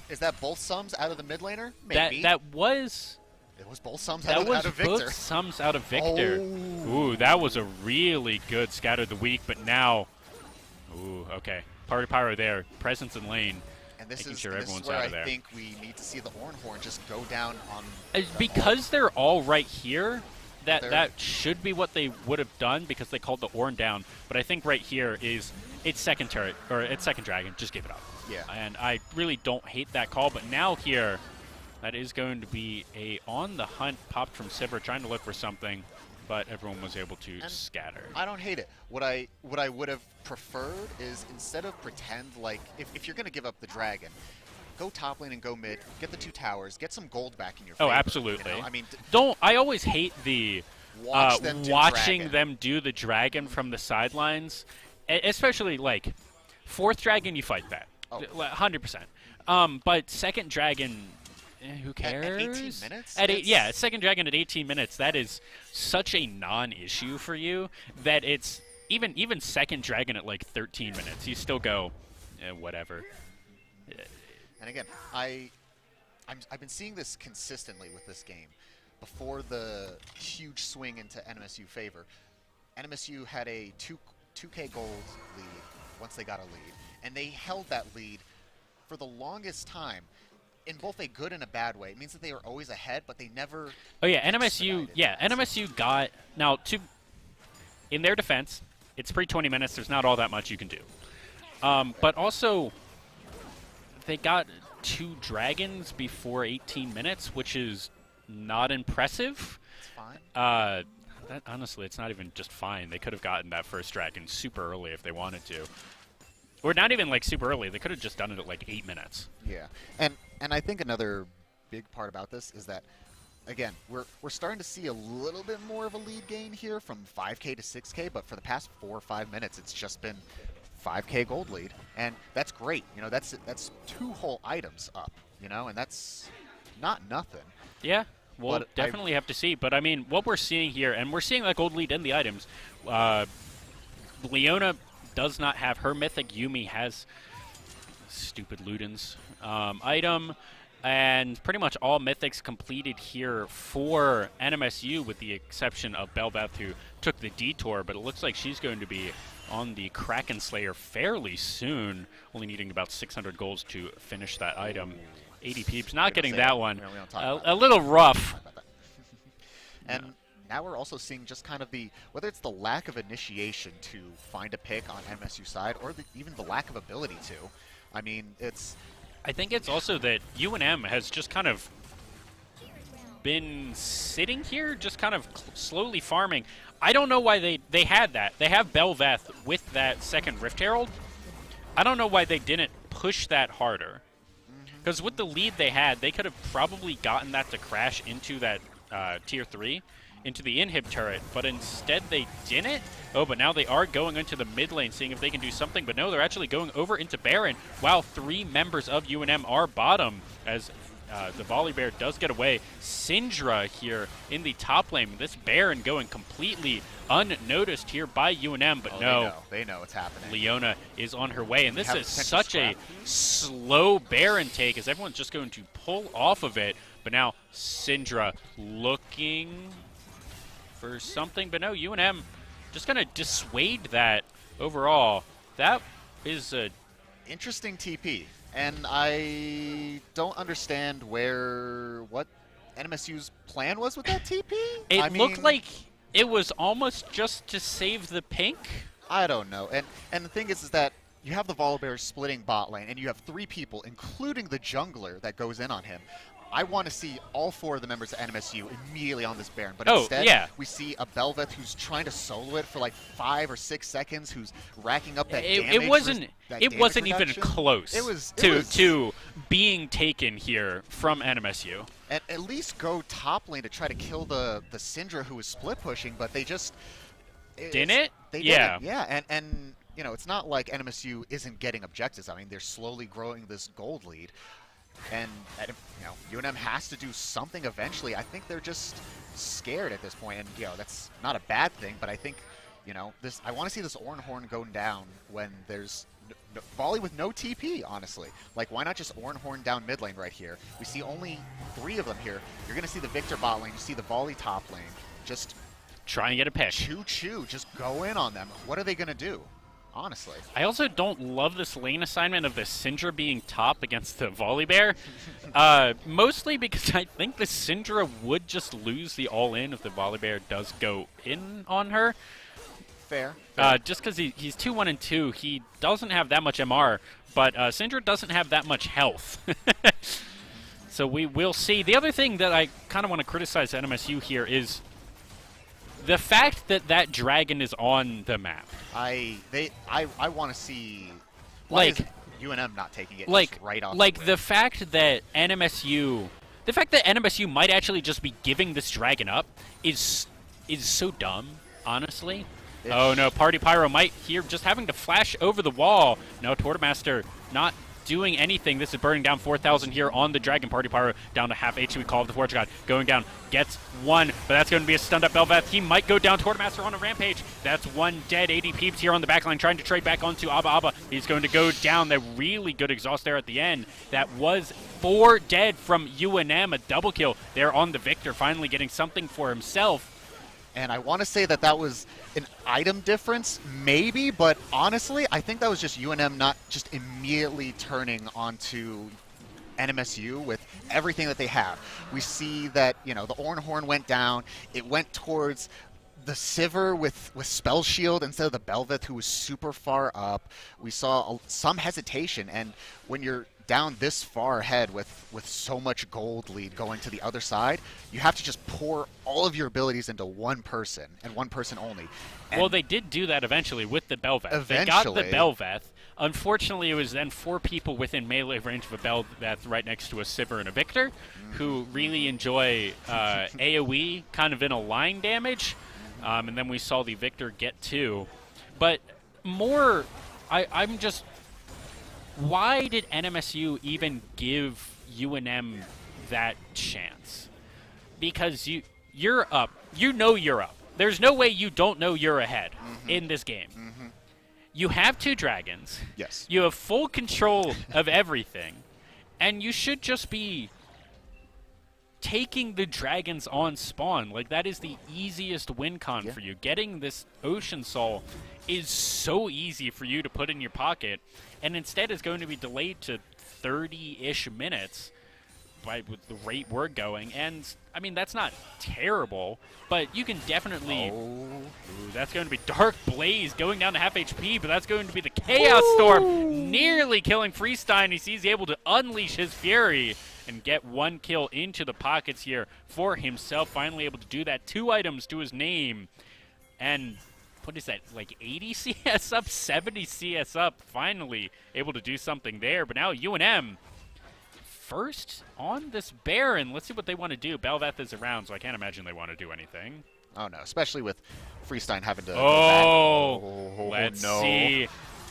is that both sums out of the mid laner? Maybe. That was... It was both sums out of Victor. That was both sums out of Victor. Oh. Ooh, that was a really good Scatter the Weak, but now... Ooh, okay. Party Pyro there. Presence in lane. And this is sure everyone's where out of there. I think we need to see the Ornhorn just go down on... because they're all right here, that should be what they would have done because they called the Ornn down. But I think right here is it's second turret, or it's second dragon. Just give it up. Yeah. And I really don't hate that call. But now here, that is going to be a on the hunt popped from Sivir trying to look for something. But everyone was able to scatter. I don't hate it. What I would have preferred is instead of pretend like if you're going to give up the dragon, go top lane and go mid, get the 2 towers, get some gold back in your favor. Oh, absolutely. I mean, I always hate the watching them do the dragon from the sidelines, especially like 4th dragon, you fight that 100%. But 2nd dragon, who cares? At 18 minutes? Yeah, 2nd dragon at 18 minutes. That is such a non-issue for you that it's even 2nd dragon at like 13 minutes. You still go, whatever. And again, I've been seeing this consistently with this game. Before the huge swing into NMSU favor, NMSU had a 2K gold lead once they got a lead, and they held that lead for the longest time in both a good and a bad way. It means that they were always ahead, but they never. Oh yeah, NMSU. Yeah, NMSU got now to. In their defense, it's pre-20 minutes. There's not all that much you can do, but also they got 2 dragons before 18 minutes, which is not impressive. It's fine. Honestly, it's not even just fine. They could have gotten that first dragon super early if they wanted to. Or not even like super early. They could have just done it at like 8 minutes. Yeah. And I think another big part about this is that, again, we're starting to see a little bit more of a lead gain here from 5K to 6K, but for the past 4 or 5 minutes, it's just been 5K gold lead. And that's great. You know, that's 2 whole items up, you know, and that's not nothing. Yeah. We'll definitely have to see. But, I mean, what we're seeing here, and we're seeing that gold lead in the items, Leona does not have her mythic. Yuumi has stupid Ludens item. And pretty much all mythics completed here for NMSU, with the exception of Belveth, who took the detour. But it looks like she's going to be on the Kraken Slayer fairly soon, only needing about 600 golds to finish that item. 80 peeps, not getting that one. A little rough. And now we're also seeing just kind of whether it's the lack of initiation to find a pick on NMSU side, or even the lack of ability to. I mean, I think it's also that UNM has just kind of been sitting here, just kind of slowly farming. I don't know why they had that. They have Belveth with that 2nd Rift Herald. I don't know why they didn't push that harder. Because with the lead they had, they could have probably gotten that to crash into that Tier 3, into the inhib turret, but instead they didn't. Oh, but now they are going into the mid lane, seeing if they can do something. But no, they're actually going over into Baron, while 3 members of UNM are bottom, as the Volibear does get away. Syndra here in the top lane. This Baron going completely unnoticed here by UNM, but no. They know what's happening. Leona is on her way, and this is such a slow Baron take, as everyone's just going to pull off of it. But now Syndra looking for something, but no, UNM just going to dissuade that overall. That is a interesting TP. And I don't understand what NMSU's plan was with that TP. It looked like it was almost just to save the pink. I don't know. And the thing is that you have the Volibear splitting bot lane, and you have 3 people, including the jungler, that goes in on him. I want to see all 4 of the members of NMSU immediately on this Baron, but instead we see a Belveth who's trying to solo it for like 5 or 6 seconds, who's racking up that damage. It wasn't even close to being taken here from NMSU. At least go top lane to try to kill the Syndra who was split pushing, but they just didn't. Yeah, and you know, it's not like NMSU isn't getting objectives. I mean, they're slowly growing this gold lead. And you know, UNM has to do something eventually. I think they're just scared at this point, and you know, that's not a bad thing. But I think, you know, I want to see this Ornhorn going down when there's Volley with no TP. Honestly, like, why not just Ornhorn down mid lane right here? We see only 3 of them here. You're gonna see the Victor bot lane. You see the Volley top lane. Just try and get a pick. Choo. Just go in on them. What are they gonna do? Honestly. I also don't love this lane assignment of the Syndra being top against the Volibear. Mostly because I think the Syndra would just lose the all-in if the Volibear does go in on her. Fair. Just because he's 2-1 and 2, he doesn't have that much MR, but Syndra doesn't have that much health. So we will see. The other thing that I kind of want to criticize NMSU here is the fact that that dragon is on the map. I want to see, why is UNM not taking it right off the fact that NMSU might actually just be giving this dragon up is is so dumb, honestly. Oh no, Party Pyro might here just having to flash over the wall. No, Tortmaster not doing anything. This is burning down 4,000 here on the Dragon. Party Pyro down to half HP. Call of the Forge God going down. Gets one, but that's going to be a stunned up Bel'Veth. He might go down. Tortmaster on a rampage. That's one dead. 80 peeps here on the backline trying to trade back onto Abba Abba. He's going to go down. That really good exhaust there at the end. That was 4 dead from UNM. A double kill there on the Victor, finally getting something for himself. And I want to say that that was an item difference, maybe, but honestly, I think that was just UNM not just immediately turning onto NMSU with everything that they have. We see that, you know, the Ornhorn went down. It went towards the Sivir with Spell Shield instead of the Bel'Veth, who was super far up. We saw some hesitation, and when you're down this far ahead with so much gold lead going to the other side, you have to just pour all of your abilities into one person and one person only. And well, they did do that eventually with the Bel'Veth. They got the Bel'Veth. Unfortunately, it was then 4 people within melee range of a Bel'Veth right next to a Sivir and a Victor, who really enjoy AoE kind of in a line damage. And then we saw the Victor get 2. But more, I'm just... Why did NMSU even give UNM that chance? Because you're up. You know you're up. There's no way you don't know you're ahead in this game. You have 2 dragons. Yes. You have full control of everything. And you should just be taking the dragons on spawn. Like, that is the easiest win con for you. Getting this Ocean Soul is so easy for you to put in your pocket, and instead is going to be delayed to 30-ish minutes with the rate we're going. And, I mean, that's not terrible, but you can definitely... Ooh, that's going to be Dark Blaze going down to half HP, but that's going to be the Chaos Storm nearly killing Freestein. He's able to unleash his fury and get 1 kill into the pockets here for himself. Finally able to do that. 2 items to his name. And what is that, like 80 CS up, 70 CS up? Finally able to do something there. But now UNM first on this Baron. Let's see what they want to do. Bel'Veth is around, so I can't imagine they want to do anything. Oh, no, especially with Freestein having to let's see.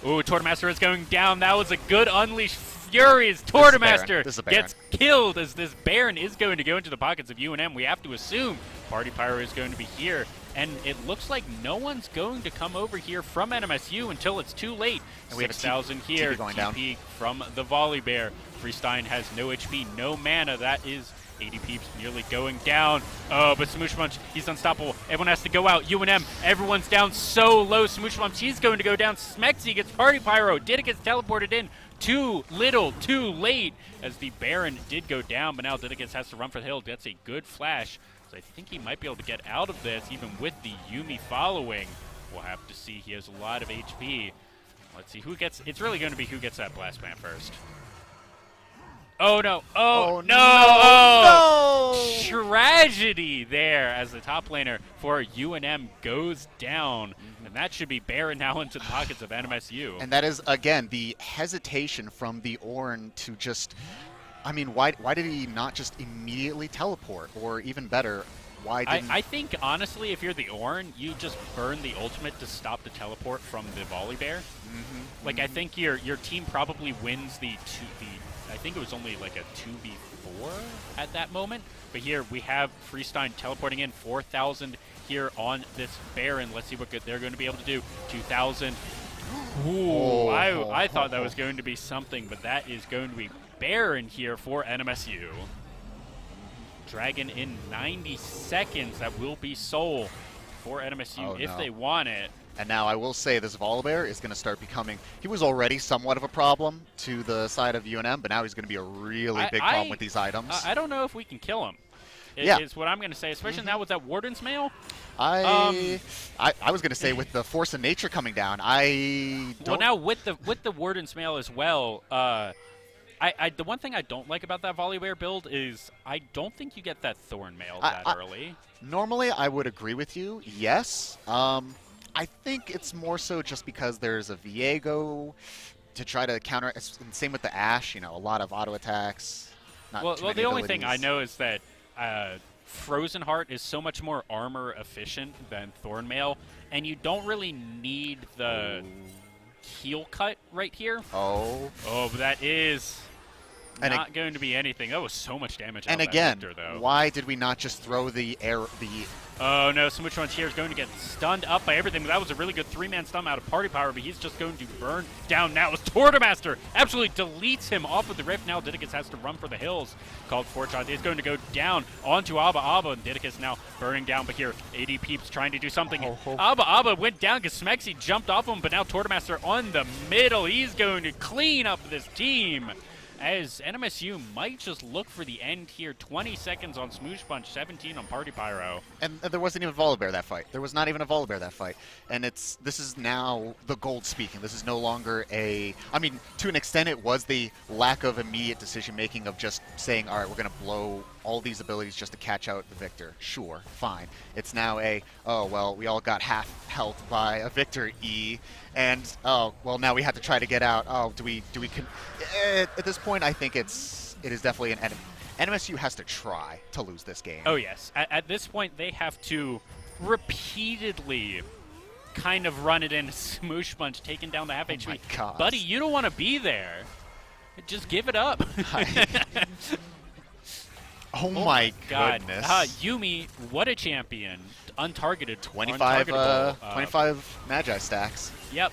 Ooh, Tortmaster is going down. That was a good unleash. Furies. Tortmaster gets killed as this Baron is going to go into the pockets of UNM. We have to assume Party Pyro is going to be here. And it looks like no one's going to come over here from NMSU until it's too late. And we have 6,000 here. TP from the Volley Bear. Freestein has no HP, no mana. That is 80 peeps nearly going down. Oh, but Smoosh Munch, he's unstoppable. Everyone has to go out. UNM, everyone's down so low. Smoosh Munch, he's going to go down. Smexy gets Party Pyro. Diddy gets teleported in. Too little, too late, as the Baron did go down, but now Didicus has to run for the hill. That's a good flash. So I think he might be able to get out of this, even with the Yuumi following. We'll have to see. He has a lot of HP. Let's see who gets... It's really going to be who gets that Blast Plant first. Oh, no. Oh, no. Oh, no. Tragedy there as the top laner for UNM goes down. And that should be Baron now into the pockets of NMSU. And that is, again, the hesitation from the Ornn to just... I mean, why did he not just immediately teleport? Or even better, why didn't... I think, honestly, if you're the Ornn, you just burn the ultimate to stop the teleport from the Volley Bear. Like, I think your team probably wins I think it was only like a 2v4 at that moment. But here we have Freestein teleporting in 4,000 here on this Baron. Let's see what good they're going to be able to do. 2,000. Ooh, I thought that was going to be something, but that is going to be Baron here for NMSU. Dragon in 90 seconds. That will be Soul for NMSU if they want it. And now I will say this Volibear is going to start becoming... He was already somewhat of a problem to the side of UNM, but now he's going to be a really big problem with these items. I don't know if we can kill him. Is what I'm going to say, especially now with that Warden's Mail. I was going to say with the Force of Nature coming down, Well, now with the Warden's Mail as well, the one thing I don't like about that Volibear build is I don't think you get that Thorn Mail that early. Normally, I would agree with you, yes. I think it's more so just because there's a Viego to try to counter. And same with the Ashe, you know, a lot of auto attacks. Well, the only thing I know is that Frozen Heart is so much more armor efficient than Thornmail, and you don't really need the heal cut right here. Oh, but that is not going to be anything. That was so much damage. And again, Victor, though. Why did we not just throw the air? Oh no, Smooch Punch here is going to get stunned up by everything. But that was a really good 3-man stun out of Party Power, but he's just going to burn down now as Tortomaster absolutely deletes him off of the Rift. Now Didicus has to run for the hills. Called Fortshot is going to go down onto Abba, and Didicus now burning down. But here, AD Peeps trying to do something. Abba went down because Smexy jumped off him, but now Tortomaster on the middle. He's going to clean up this team, as NMSU might just look for the end here. 20 seconds on Smooch Punch, 17 on Party Pyro. And there wasn't even Volibear that fight. There was not even a Volibear that fight. And this is now the gold speaking. This is no longer a... I mean, to an extent, it was the lack of immediate decision-making of just saying, all right, we're going to blow all these abilities just to catch out the Victor. Sure, fine. It's now a, oh, well, we all got half health by a Victor E, and, oh, well, now we have to try to get out. Oh, do we at this point, I think it is definitely an enemy. NMSU has to try to lose this game. Oh, yes. At this point, they have to repeatedly kind of run it in. Smoosh Punch taking down the half HP. My God. Buddy, you don't want to be there. Just give it up. Oh my goodness. Yuumi, what a champion. Untargeted. 25 Magi stacks. Yep.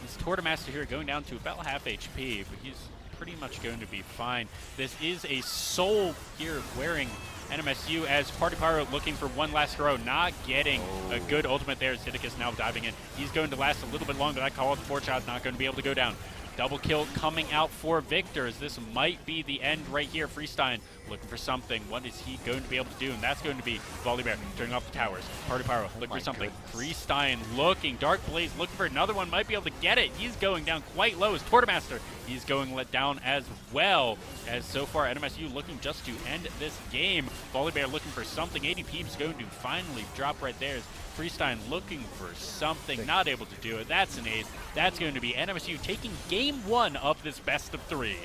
This Tortomaster here going down to about half HP, but he's pretty much going to be fine. This is a soul here wearing NMSU as Party Pyro looking for one last throw, not getting a good ultimate there. Didicus now diving in. He's going to last a little bit longer. That call out the 4-shot, not going to be able to go down. Double kill coming out for Victor, as this might be the end right here. Freestein looking for something. What is he going to be able to do? And that's going to be Volibear turning off the towers. Party Pyro looking for something. Freestein looking. Dark Blaze looking for another one. Might be able to get it. He's going down quite low as Tortomaster. He's going let down as well. As so far, NMSU looking just to end this game. Volibear looking for something. AD Peeps going to finally drop right there. Freestein looking for something, not able to do it. That's an ace. That's going to be NMSU taking game 1 of this best of 3.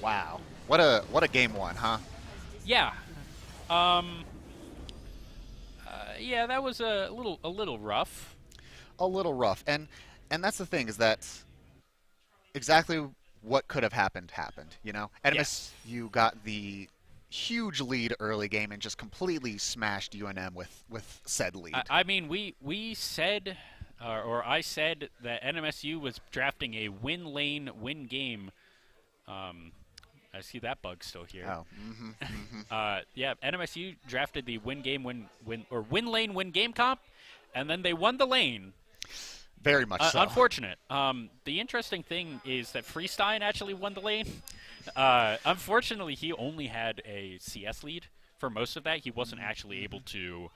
Wow. What a game 1, huh? Yeah. Yeah, that was a little rough. A little rough. And that's the thing, is that exactly what could have happened, you know? NMSU got the huge lead early game and just completely smashed UNM with said lead. I mean, we said, or I said that NMSU was drafting a win lane, win game. I see that bug still here. Oh. Yeah, NMSU drafted the win game, win lane, win game comp, and then they won the lane. Very much so. Unfortunate. The interesting thing is that Freestein actually won the lane. Unfortunately, he only had a CS lead for most of that. He wasn't actually able to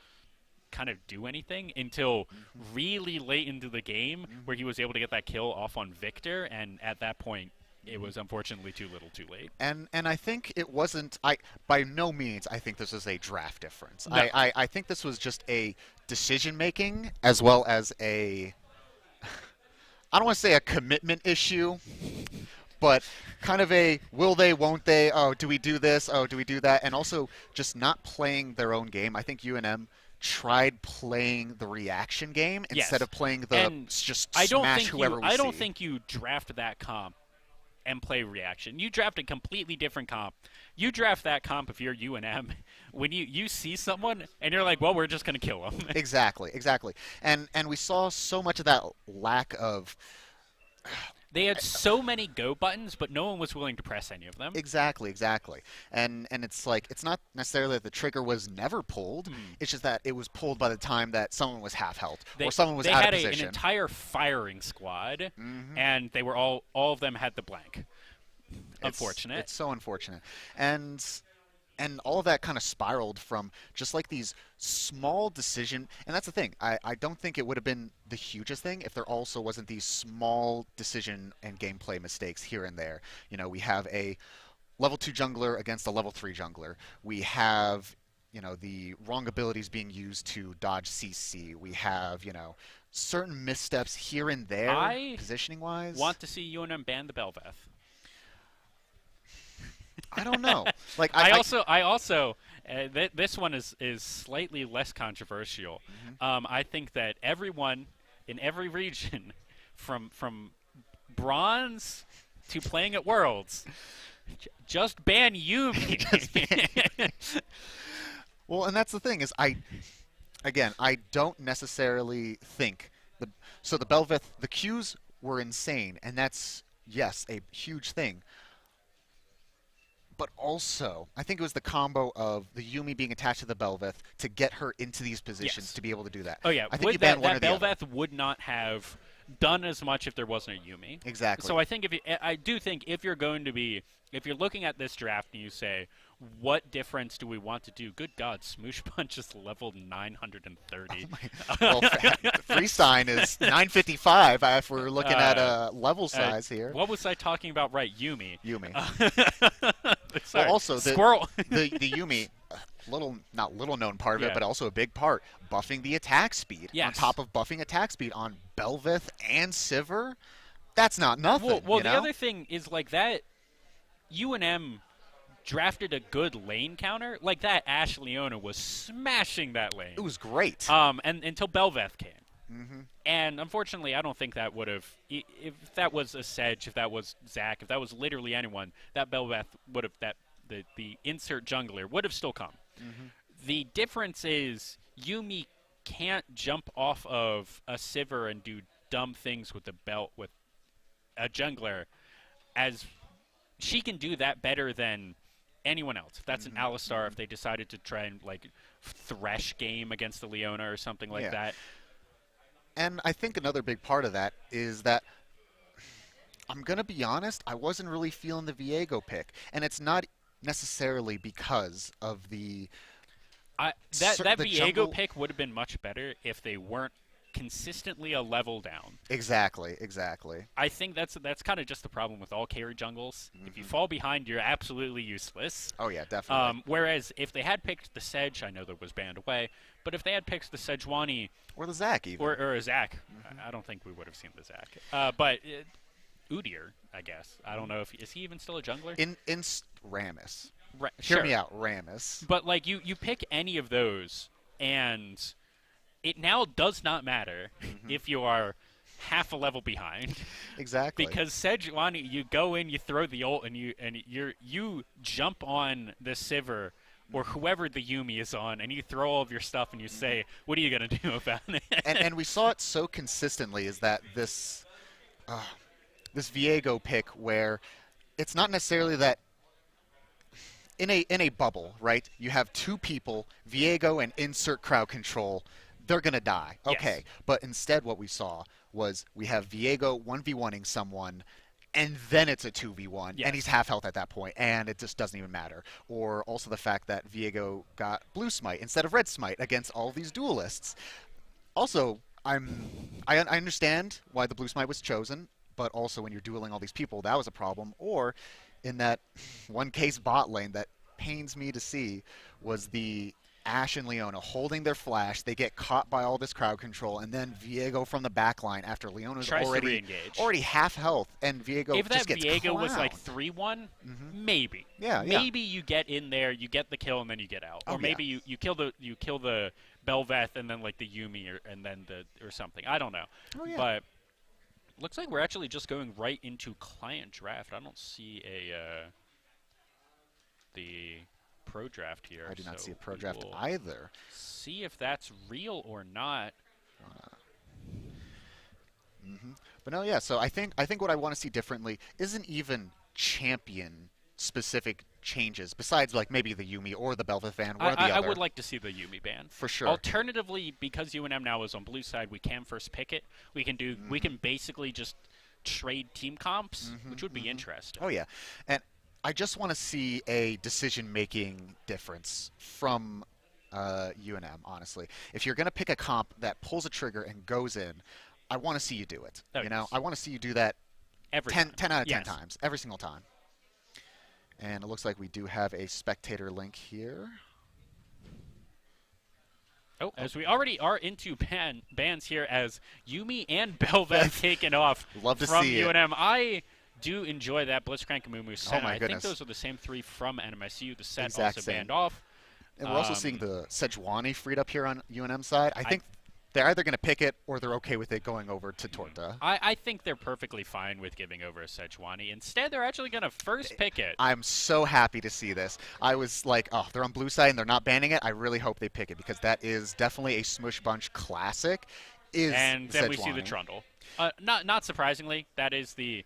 kind of do anything until really late into the game, where he was able to get that kill off on Victor, and at that point, it was unfortunately too little too late. And I think it wasn't, by no means, I think this was a draft difference. No. I think this was just a decision-making, as well as a, I don't want to say a commitment issue, but kind of a will they, won't they, oh, do we do this, oh, do we do that, and also just not playing their own game. I think UNM tried playing the reaction game instead of playing the smash whoever we see. I don't think you draft that comp and play reaction. You draft a completely different comp. You draft that comp if you're UNM when you see someone and you're like, well, we're just going to kill them. Exactly. And we saw so much of that lack of... They had so many go buttons, but no one was willing to press any of them. Exactly. And it's like, it's not necessarily that the trigger was never pulled. It's just that it was pulled by the time that someone was half health or someone was out of position. They had an entire firing squad, and they were all of them had the blank. Unfortunate. It's so unfortunate. And all of that kind of spiraled from just like these small decision, and that's the thing. I don't think it would have been the hugest thing if there also wasn't these small decision and gameplay mistakes here and there. You know, we have a level 2 jungler against a level 3 jungler. We have, you know, the wrong abilities being used to dodge CC. We have, you know, certain missteps here and there, positioning-wise. I want to see UNM ban the Bel'Veth. I don't know. Like I also This one is slightly less controversial. Mm-hmm. I think that everyone in every region, from bronze to playing at Worlds, just ban Yumi. Just ban Well, and that's the thing is I don't necessarily think the Belveth, the Qs were insane, and that's, yes, a huge thing. But also, I think it was the combo of the Yumi being attached to the Belveth to get her into these positions to be able to do that. Oh yeah, I think you ban one or the other. Belveth would not have done as much if there wasn't a Yumi. Exactly. So I do think if you're looking at this draft and you say, what difference do we want to do? Good God, Smoosh Punch is level 930. Well, Freestein is 955 if we're looking at level size here. What was I talking about? Right, Yumi. Well, also Squirrel. the Yumi, not little known part of it, but also a big part, buffing the attack speed. Yes. On top of buffing attack speed on Belveth and Sivir, that's not nothing. Well, the other thing is like that UNM drafted a good lane counter. Like that Ashe Leona was smashing that lane. It was great. And until Belveth came. Mm-hmm. And unfortunately, I don't think that would have, if that was a Sedge, if that was Zach, if that was literally anyone, that Belveth would have, the insert jungler would have still come. Mm-hmm. The difference is Yumi can't jump off of a Sivir and do dumb things with the belt with a jungler, as she can do that better than anyone else. If that's an Alistar, if they decided to try and like thresh game against the Leona or something like that. And I think another big part of that is that, I'm going to be honest, I wasn't really feeling the Viego pick. And it's not necessarily because of the... that Viego pick would have been much better if they weren't consistently a level down. Exactly. I think that's kind of just the problem with all carry jungles. Mm-hmm. If you fall behind, you're absolutely useless. Oh, yeah, definitely. Whereas if they had picked the Sedge, I know that was banned away, but if they had picked the Sejuani... Or the Zac, even. Or a Zac. Mm-hmm. I don't think we would have seen the Zac. But Udyr, I guess. I don't know if... Is he even still a jungler? In Rammus. Hear me out, Rammus. But, like, you pick any of those, and it now does not matter if you are half a level behind. Exactly. Because Sejuani, you go in, you throw the ult, and you jump on the Sivir or whoever the Yumi is on, and you throw all of your stuff, and you say, what are you going to do about it? and we saw it so consistently, is that this Viego pick, where it's not necessarily that in a bubble, right? You have two people, Viego and insert crowd control, they're going to die. Okay. Yes. But instead what we saw was we have Viego 1v1ing someone, and then it's a 2v1, and he's half health at that point, and it just doesn't even matter. Or also the fact that Viego got blue smite instead of red smite against all these duelists. Also, I understand why the blue smite was chosen, but also when you're dueling all these people, that was a problem. Or in that one case bot lane that pains me to see was the Ashe and Leona holding their flash. They get caught by all this crowd control, and then Viego from the back line after Leona's already half health, and Viego if just that gets Viego clowned. was like 3-1, maybe. Maybe you get in there, you get the kill, and then you get out. Or maybe you kill the Belveth and then like the Yumi or something. I don't know. But looks like we're actually just going right into client draft. I don't see the pro draft here. I do not see a pro draft either. See if that's real or not. But no, yeah. So I think what I want to see differently isn't even champion specific changes. Besides, like maybe the Yumi or the Belveth ban, one or the other. I would like to see the Yumi ban for sure. Alternatively, because UNM now is on blue side, we can first pick it. We can do. We can basically just trade team comps, which would be interesting. Oh yeah, and I just want to see a decision-making difference from UNM, honestly. If you're going to pick a comp that pulls a trigger and goes in, I want to see you do it. I want to see you do that every 10 out of 10 times, every single time. And it looks like we do have a spectator link here. As we already are into bans here, as Yumi and Belveth taken off Love to from see UNM. I do enjoy that Blitzcrank and Mumu set. Oh my I goodness. think those are the same three from NMSU. The set Exact also same. banned off. And we're also seeing the Sejuani freed up here on UNM side. I think they're either going to pick it or they're okay with it going over to Torta. I think they're perfectly fine with giving over a Sejuani. Instead, they're actually going to first pick it. I'm so happy to see this. I was like, oh, they're on blue side and they're not banning it. I really hope they pick it because that is definitely a Smush Bunch classic. And then Sejuani. we see the Trundle. Not surprisingly, that is the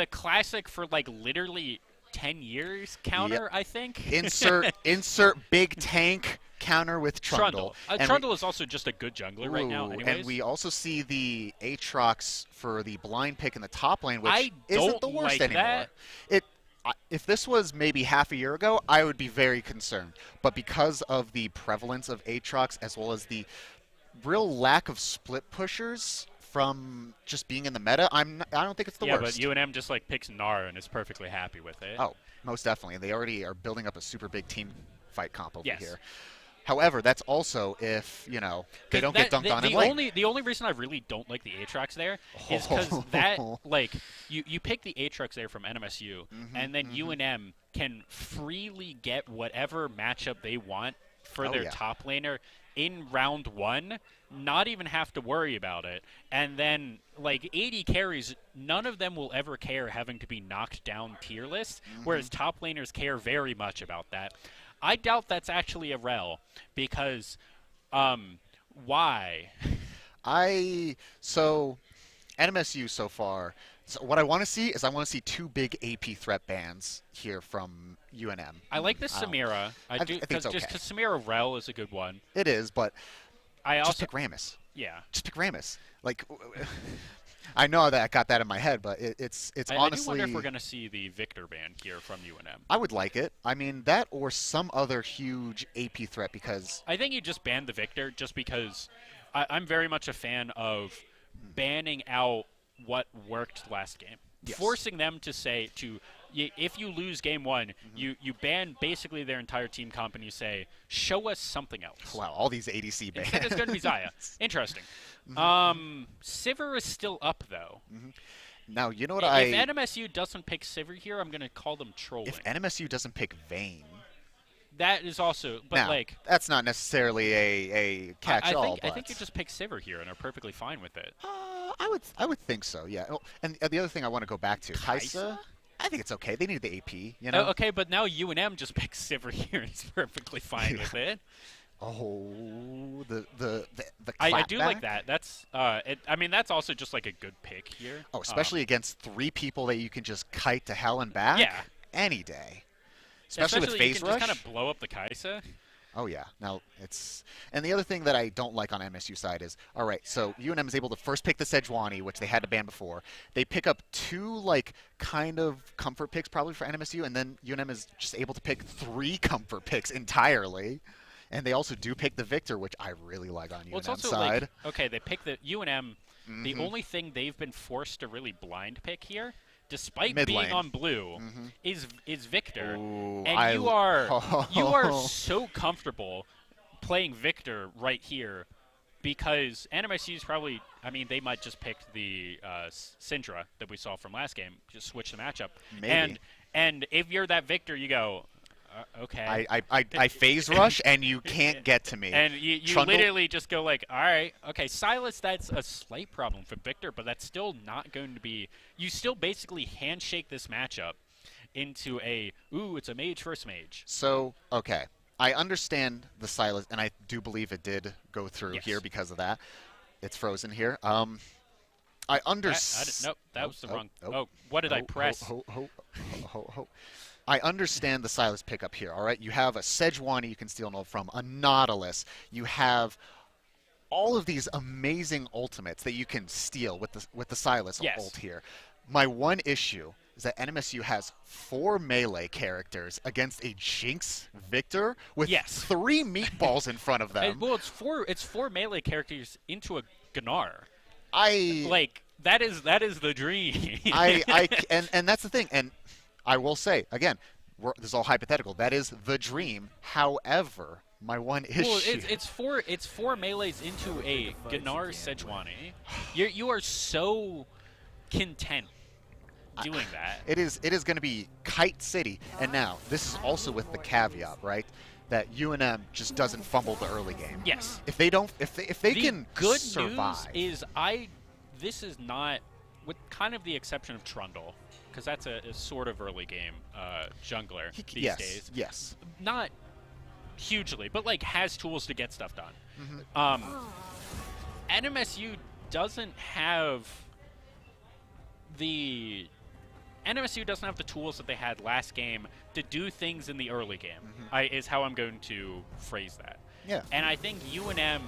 classic for like literally 10 years counter, yep. I think. Insert big tank counter with Trundle. Trundle is also just a good jungler right now anyways. And we also see the Aatrox for the blind pick in the top lane, which isn't the worst anymore. If this was maybe half a year ago, I would be very concerned. But because of the prevalence of Aatrox as well as the real lack of split pushers from just being in the meta, I don't think it's the worst. Yeah, but UNM just like picks Gnar and is perfectly happy with it. Oh, most definitely. They already are building up a super big team fight comp over yes. here. However, that's also if, they don't get dunked on in lane. The only reason I really don't like the Aatrox there is because that, like, you pick the Aatrox there from NMSU, and then UNM can freely get whatever matchup they want for their top laner in round 1, not even have to worry about it. And then, like, 80 carries, none of them will ever care having to be knocked down tier list, whereas top laners care very much about that. I doubt that's actually a rel because, why? So, NMSU so far, so what I want to see is I want to see 2 big AP threat bans here from UNM. I like this Samira. I think it's okay. Just because Samira rel is a good one. It is, but just pick Rammus. Yeah. Just pick Rammus. Like, I know that I got that in my head, but it's honestly... I do wonder if we're going to see the Victor ban here from UNM. I would like it. I mean, that or some other huge AP threat because... I think you just ban the Victor just because I'm very much a fan of banning out what worked last game. Yes. Forcing them to say, if you lose game 1, you ban basically their entire team comp and you say, show us something else. Wow, all these ADC bans. It's going to be Xayah. Interesting. Sivir is still up, though. Now, you know what If NMSU doesn't pick Sivir here, I'm going to call them trolling. If NMSU doesn't pick Vayne... That is also... But, now, that's not necessarily a catch-all, I think you just pick Sivir here and are perfectly fine with it. I would think so, yeah. Oh, and the other thing I want to go back to, Kai'Sa? I think it's okay. They need the AP, you know? Okay, but now UNM just picks Sivir here and is perfectly fine with it. Oh, the I do like that. That's I mean that's also just like a good pick here. Oh, especially against 3 people that you can just kite to hell and back. Yeah, any day. Especially with phase you can rush. just kind of blow up the Kai'Sa. Oh yeah. Now and the other thing that I don't like on MSU side is all right. So UNM is able to first pick the Sejuani, which they had to ban before. They pick up 2 like kind of comfort picks probably for NMSU, and then UNM is just able to pick 3 comfort picks entirely. And they also do pick the Victor, which I really like on UNM side. Like, okay, they pick the UNM. The only thing they've been forced to really blind pick here, despite being on blue, is Victor. Ooh, and you are so comfortable playing Victor right here because NMSU is probably, I mean, they might just pick the Syndra that we saw from last game, just switch the matchup. Maybe. And if you're that Victor, you go, okay. I phase rush, and you can't get to me. And you literally just go like, all right, okay, Silas, that's a slight problem for Victor, but that's still not going to be... You still basically handshake this matchup into it's a mage versus mage. So, okay. I understand the Silas, and I do believe it did go through here because of that. It's frozen here. I understand... Nope, that was the wrong... what did I press? I understand the Silas pickup here, all right? You have a Sejuani you can steal null from, a Nautilus. You have all of these amazing ultimates that you can steal with the Silas ult here. My one issue is that NMSU has 4 melee characters against a Jinx Victor with 3 meatballs in front of them. Well, it's four melee characters into a Gnar. That is the dream. And that's the thing. And I will say, again, this is all hypothetical. That is the dream. However, my one issue... Well, it's four melees into a Gnar Sejuani. You are so content doing that. It is going to be Kite City. And now, this is also with the caveat, right? That UNM just doesn't fumble the early game. Yes. If they don't, if they can good survive. News is this is not, with kind of the exception of Trundle, because that's a sort of early game jungler these days. Yes. Not hugely, but like has tools to get stuff done. NMSU doesn't have the tools that they had last game to do things in the early game. Is how I'm going to phrase that. Yeah. And I think UNM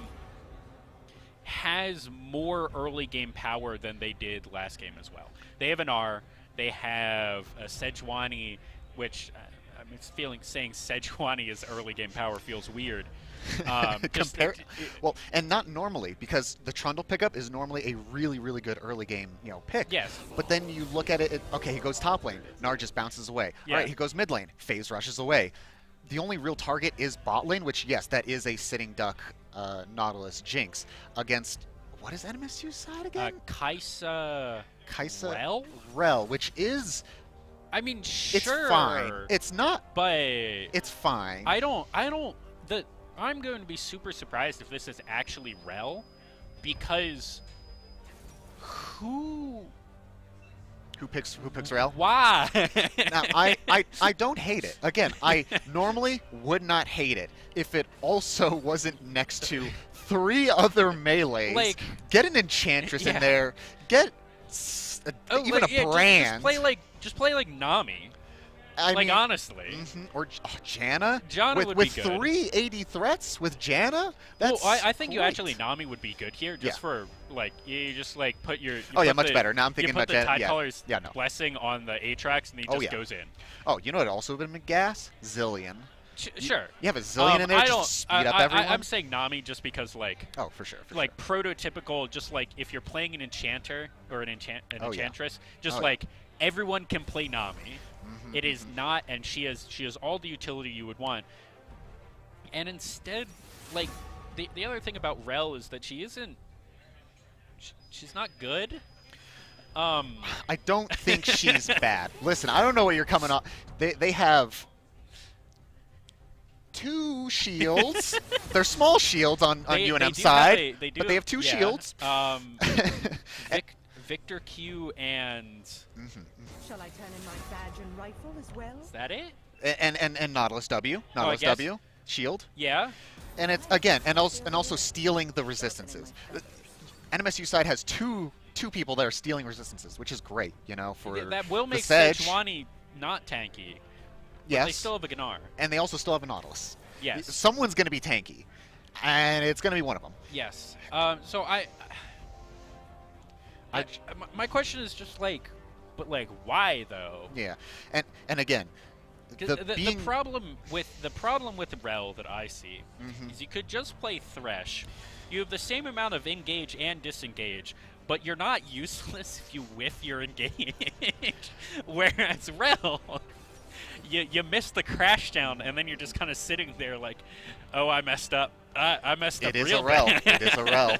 has more early game power than they did last game as well. They have an R. They have a Sejuani, which saying Sejuani is early game power feels weird. Well, and not normally, because the Trundle pickup is normally a really, really good early game, pick. Yes. But then you look at it, okay, he goes top lane, Gnar just bounces away. Yeah. All right, he goes mid lane, FaZe rushes away. The only real target is bot lane, which, yes, that is a sitting duck Nautilus Jinx against, what is NMSU's side again? Kaisa Rel, which is... I mean, It's sure. fine. It's not... But... It's fine. I'm going to be super surprised if this is actually Rel, because who picks Rel? Why? Now, I don't hate it. Again, I normally would not hate it if it also wasn't next to 3 other melees. Like, get an Enchantress in there. Get even a brand. Just play like Nami. I mean, honestly. Or Janna? Janna would with be good. 3 AD threats with Janna? That's I think great. you actually Nami would be good here, just for you just put your much better. Now I'm thinking about about the Tide Janna. Color's no. blessing on the Aatrox, and he just goes in. Oh, you know what also would have been gas? Zillion. Sure. You have a Zillion in there just to speed up everyone? I'm saying Nami just because, like... Oh, for sure. Prototypical, just like, if you're playing an Enchanter or an Enchantress, just Oh, like, everyone can play Nami. It is not, and she has all the utility you would want. And instead, like, the other thing about Rel is that she isn't... She's not good. I don't think she's bad. Listen, I don't know what you're coming up. They have 2 shields. They're small shields on UNM side, but they have 2 shields. Victor Q and... Shall I turn in my badge and rifle as well? Is that it? And Nautilus W. Nautilus W. Shield. Yeah. And it's, again, and also stealing the resistances. NMSU side has two people that are stealing resistances, which is great, for that will make Sedge. Sejuani not tanky. Yes. They still have a Gnar. And they also still have a Nautilus. Yes. Someone's going to be tanky, and it's going to be one of them. Yes. So my question is just like, but like, why though? Yeah, and again, the problem with Rel that I see is you could just play Thresh. You have the same amount of engage and disengage, but you're not useless if you whiff your engage. Whereas Rel, you miss the crash down, and then you're just kind of sitting there like, oh, I messed up. I messed up. It is real a Rel. bad. It is a Rel.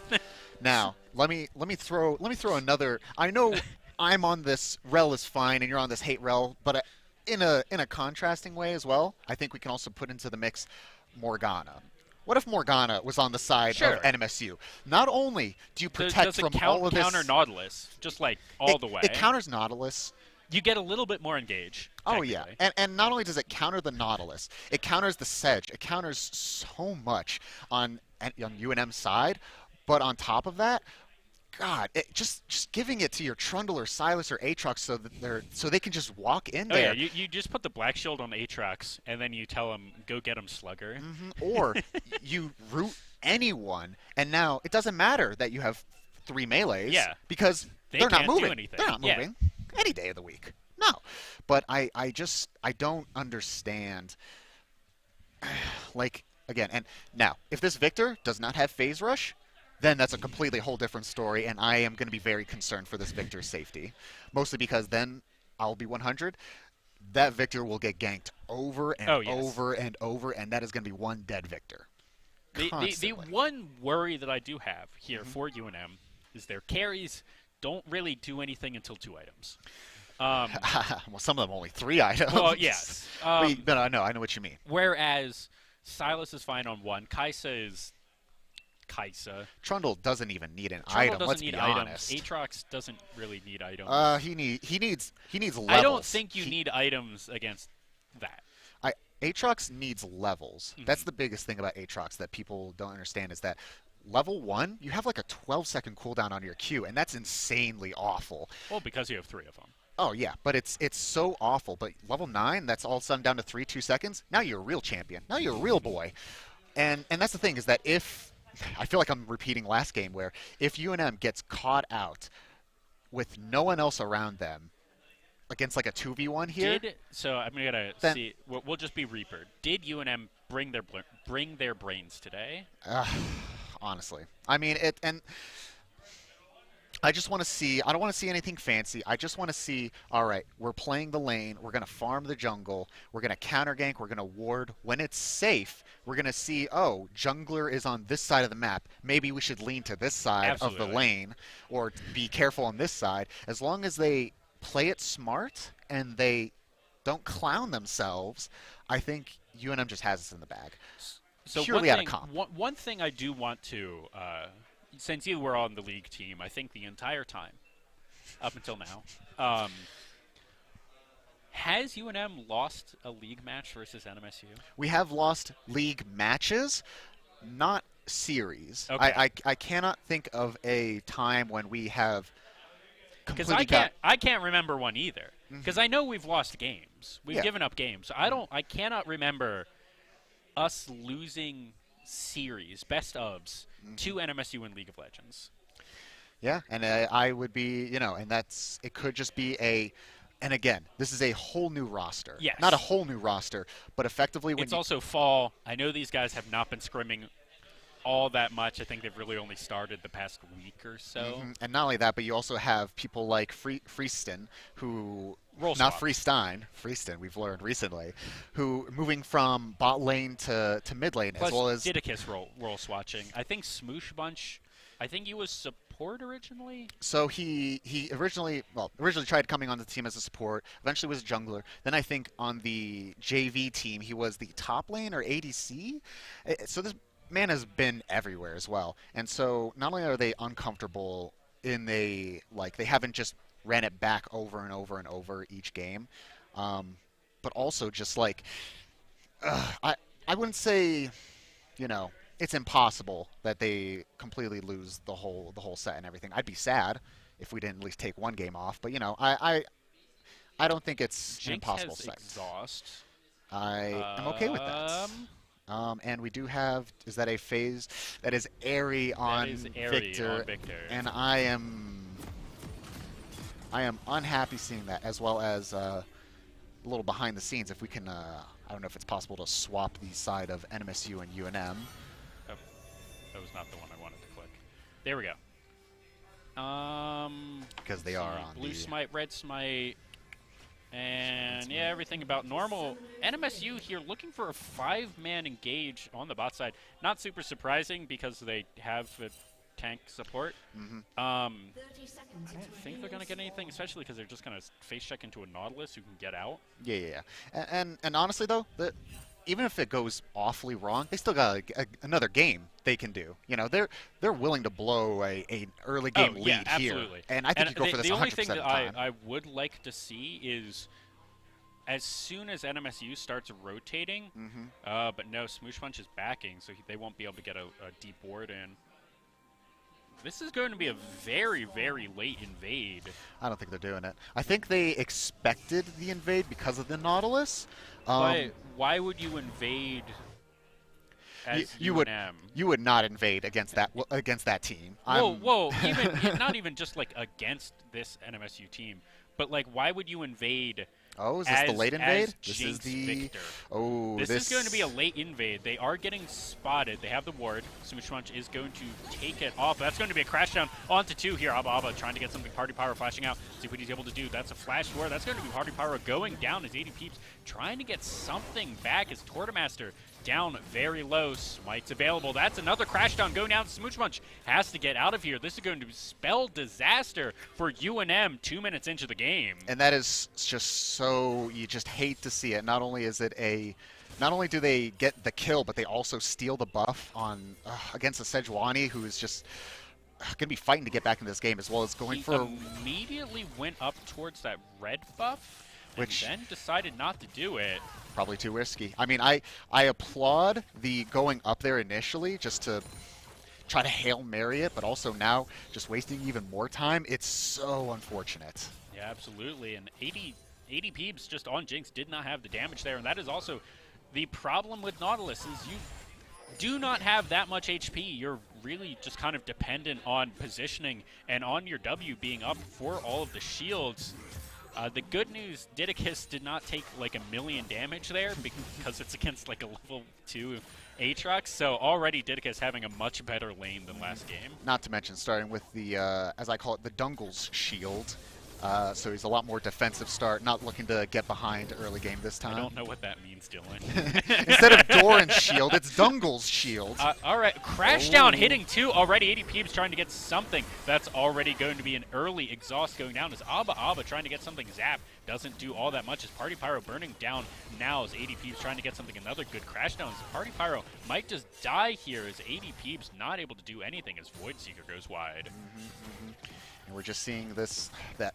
Now, let me throw another. I know I'm on this Rel is fine, and you're on this hate Rel, but in a contrasting way as well. I think we can also put into the mix Morgana. What if Morgana was on the side of NMSU? Not only do you protect from all of this... counter Nautilus, just like all the way. It counters Nautilus. You get a little bit more engage. Oh, yeah. And not only does it counter the Nautilus, it counters the Sedge. It counters so much on UNM's side. But on top of that, God, just giving it to your Trundle or Silas or Aatrox so they can just walk in there. Oh, yeah, you just put the Black Shield on Aatrox, and then you tell him, go get him, Slugger. Or you root anyone, and now it doesn't matter that you have 3 melees, because they're not moving. They're not moving any day of the week. No. But I don't understand. Like, again, and now, if this Victor does not have Phase Rush, then that's a completely whole different story, and I am going to be very concerned for this Victor's safety. Mostly because then I'll be 100. That Victor will get ganked over and over and over, and that is going to be one dead Victor. The one worry that I do have here for UNM is their carries don't really do anything until 2 items. Well, some of them only 3 items. Well, yes. But I know what you mean. Whereas Silas is fine on 1. Kaisa is Kaisa. Trundle doesn't even need an Trundle item. doesn't Let's need be items. honest. Aatrox doesn't really need items. He needs levels. I don't think you need items against that. Aatrox needs levels. Mm-hmm. That's the biggest thing about Aatrox that people don't understand is that level 1, you have like a 12-second cooldown on your Q, and that's insanely awful. Well, because you have 3 of them. Oh yeah, but it's so awful. But level 9, that's all of a sudden down to 2 seconds. Now you're a real champion. Now you're a real boy. And that's the thing is that if I feel like I'm repeating last game where if UNM gets caught out with no one else around them against like a 2v1 here. So I'm gonna see. We'll just be Reaper. Did UNM bring their brains today? Honestly, I mean it, and I just want to see. I don't want to see anything fancy. I just want to see. All right, we're playing the lane. We're gonna farm the jungle. We're gonna counter gank. We're gonna ward. When it's safe, we're gonna see. Oh, jungler is on this side of the map. Maybe we should lean to this side of the lane, or be careful on this side. As long as they play it smart and they don't clown themselves, I think UNM just has us in the bag. So purely out of comp. One thing I do want to, since you were on the league team, I think the entire time, up until now, has UNM lost a league match versus NMSU? We have lost league matches, not series. Okay. I cannot think of a time when we have. Because I can't remember one either. Because I know we've lost games. We've given up games. I cannot remember us losing series, best ofs, to NMSU in League of Legends. Yeah, and I would be, and it could just be and again, this is a whole new roster. Yes. Not a whole new roster, but effectively when it's also fall. I know these guys have not been scrimming all that much. I think they've really only started the past week or so. And not only that, but you also have people like Freeston, who Not Freeston, we've learned recently, who moving from bot lane to mid lane. Plus as well as Didicus role swatching. I think Smoosh Bunch, I think he was support originally. So he originally tried coming on the team as a support, eventually was a jungler. Then I think on the JV team he was the top lane or ADC. So this man has been everywhere as well. And so not only are they uncomfortable they haven't just ran it back over and over and over each game, but also just I wouldn't say, it's impossible that they completely lose the whole set and everything. I'd be sad if we didn't at least take one game off, but I don't think it's Jinx impossible. Has exhaust. I am okay with that. And we do have, is that a phase? That is Airy on Victor. And I am unhappy seeing that, as well as a little behind the scenes. If we can, I don't know if it's possible to swap the side of NMSU and UNM. Oh, that was not the one I wanted to click. There we go. Because they are on blue smite, red smite. And yeah, everything about normal. NMSU here looking for a 5-man engage on the bot side. Not super surprising because they have a tank support. I don't think they're going to get anything, especially because they're just going to face check into a Nautilus who can get out. Yeah. And honestly, though, even if it goes awfully wrong, they still got another game they can do. They're willing to blow an early game lead absolutely. Here. And I think you go for this 100% The only thing that of the time. I would like to see is as soon as NMSU starts rotating, but no, Smoosh Punch is backing, so they won't be able to get a deep ward in. This is going to be a very, very late invade. I don't think they're doing it. I think they expected the invade because of the Nautilus. Why would you invade as UNM? You would not invade against that team. Whoa! Even not even just against this NMSU team, but why would you invade Oh, is this the late invade? This is the Victor. Oh, this is going to be a late invade. They are getting spotted. They have the ward. Smushmunch is going to take it off. That's going to be a crash down onto 2 here. Abba trying to get something. Party Pyro flashing out. See what he's able to do. That's a flash ward. That's going to be Party Pyro going down as 80 Peeps trying to get something back as Tortomaster down very low. Smite's available. That's another crash down going down. Smushmunch has to get out of here. This is going to spell disaster for UNM 2 minutes into the game. And that is just so, you just hate to see it. Not only do they get the kill, but they also steal the buff on against a Sejuani who is just going to be fighting to get back into this game, as well as going for... immediately went up towards that red buff, which and then decided not to do it. Probably too risky. I mean, I applaud the going up there initially just to try to Hail Mary it, but also now just wasting even more time. It's so unfortunate. Yeah, absolutely. And 80 Peeps just on Jinx did not have the damage there, and that is also the problem with Nautilus is you do not have that much HP. You're really just kind of dependent on positioning and on your W being up for all of the shields. The good news, Didicus did not take like 1,000,000 damage there because it's against like a level 2 Aatrox, so already Didicus having a much better lane than last game. Not to mention starting with the, as I call it, the Dungle's shield. So he's a lot more defensive start, not looking to get behind early game this time. I don't know what that means, Dylan. Instead of Doran's shield, it's Dungle's shield. All right, crash down, hitting 2. Already 80 Peeps trying to get something. That's already going to be an early exhaust going down as Abba trying to get something. Zap doesn't do all that much as Party Pyro burning down now as 80 Peeps trying to get something. Another good crash down as Party Pyro might just die here as 80 Peeps not able to do anything as Void Seeker goes wide. And we're just seeing this, that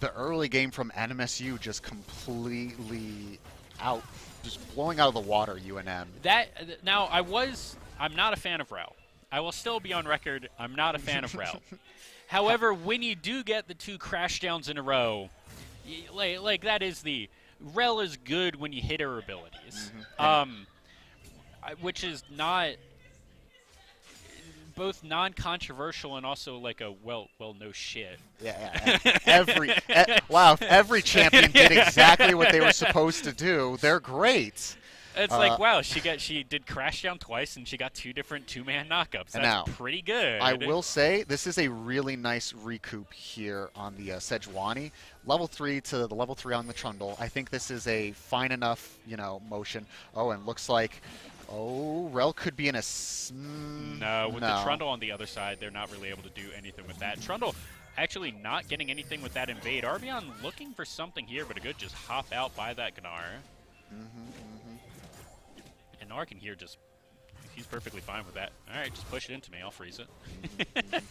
the early game from NMSU just completely out, just blowing out of the water, UNM. Now, I'm not a fan of Rel. I will still be on record, I'm not a fan of Rel. However, when you do get the 2 crash downs in a row, like that is Rel is good when you hit her abilities. Which is not both non-controversial and also like a well no shit. Yeah. Wow, if every champion did exactly what they were supposed to do, they're great. It's like, wow, she did crash down twice and she got 2 different 2-man knockups. That's now, pretty good. I will say this is a really nice recoup here on the Sejuani. Level 3 to the level 3 on the Trundle. I think this is a fine enough, motion. Oh, and looks like Rel could be in a... No, with the Trundle on the other side, they're not really able to do anything with that. Trundle actually not getting anything with that invade. Arbion looking for something here, but a good just hop out by that Gnar. And Narkin here he's perfectly fine with that. All right, just push it into me. I'll freeze it.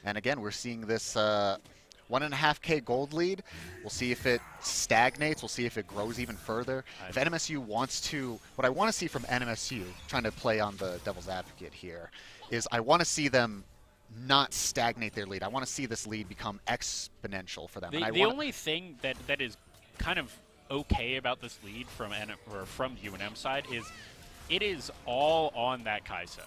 And again, we're seeing this 1.5K gold lead. We'll see if it stagnates. We'll see if it grows even further. If NMSU wants to, what I want to see from NMSU, trying to play on the devil's advocate here, is I want to see them not stagnate their lead. I want to see this lead become exponential for them. The only thing that is kind of okay about this lead from UNM side is it is all on that Kai'Sa.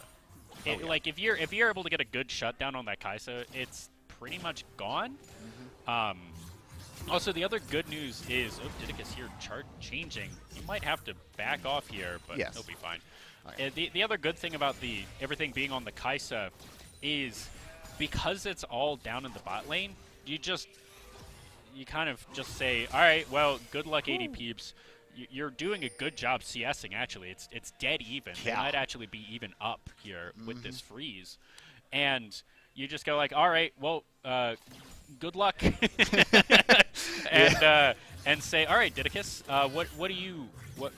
Like if you're able to get a good shutdown on that Kai'Sa, it's pretty much gone. Also, the other good news is Didicus here changing. He might have to back off here, but he'll be fine. Okay. The other good thing about everything being on the Kai'Sa is because it's all down in the bot lane, you kind of just say, all right, well, good luck, 80 Peeps. You're doing a good job CSing, actually. It's dead even. It might actually be even up here with this freeze. And you just go like, all right, well, good luck. And say, all right, Didicus,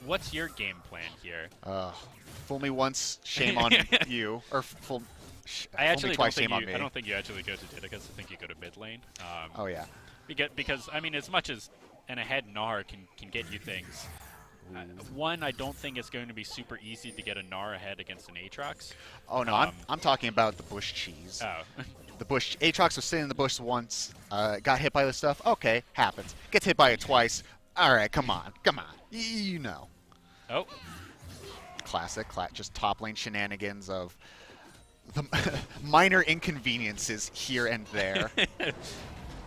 what's your game plan here? Fool me once, shame on you. Or fool me twice, shame on me. I don't think you actually go to Didicus. I think you go to mid lane. Oh, yeah. Because, I mean, as much as an ahead Gnar can get you things, one, I don't think it's going to be super easy to get a Gnar ahead against an Aatrox. Oh, no, I'm talking about the bush cheese. Oh. The bush, Aatrox was sitting in the bush once, got hit by this stuff. Okay, happens. Gets hit by it twice. All right, come on. You know. Oh. Classic, just top lane shenanigans of the minor inconveniences here and there.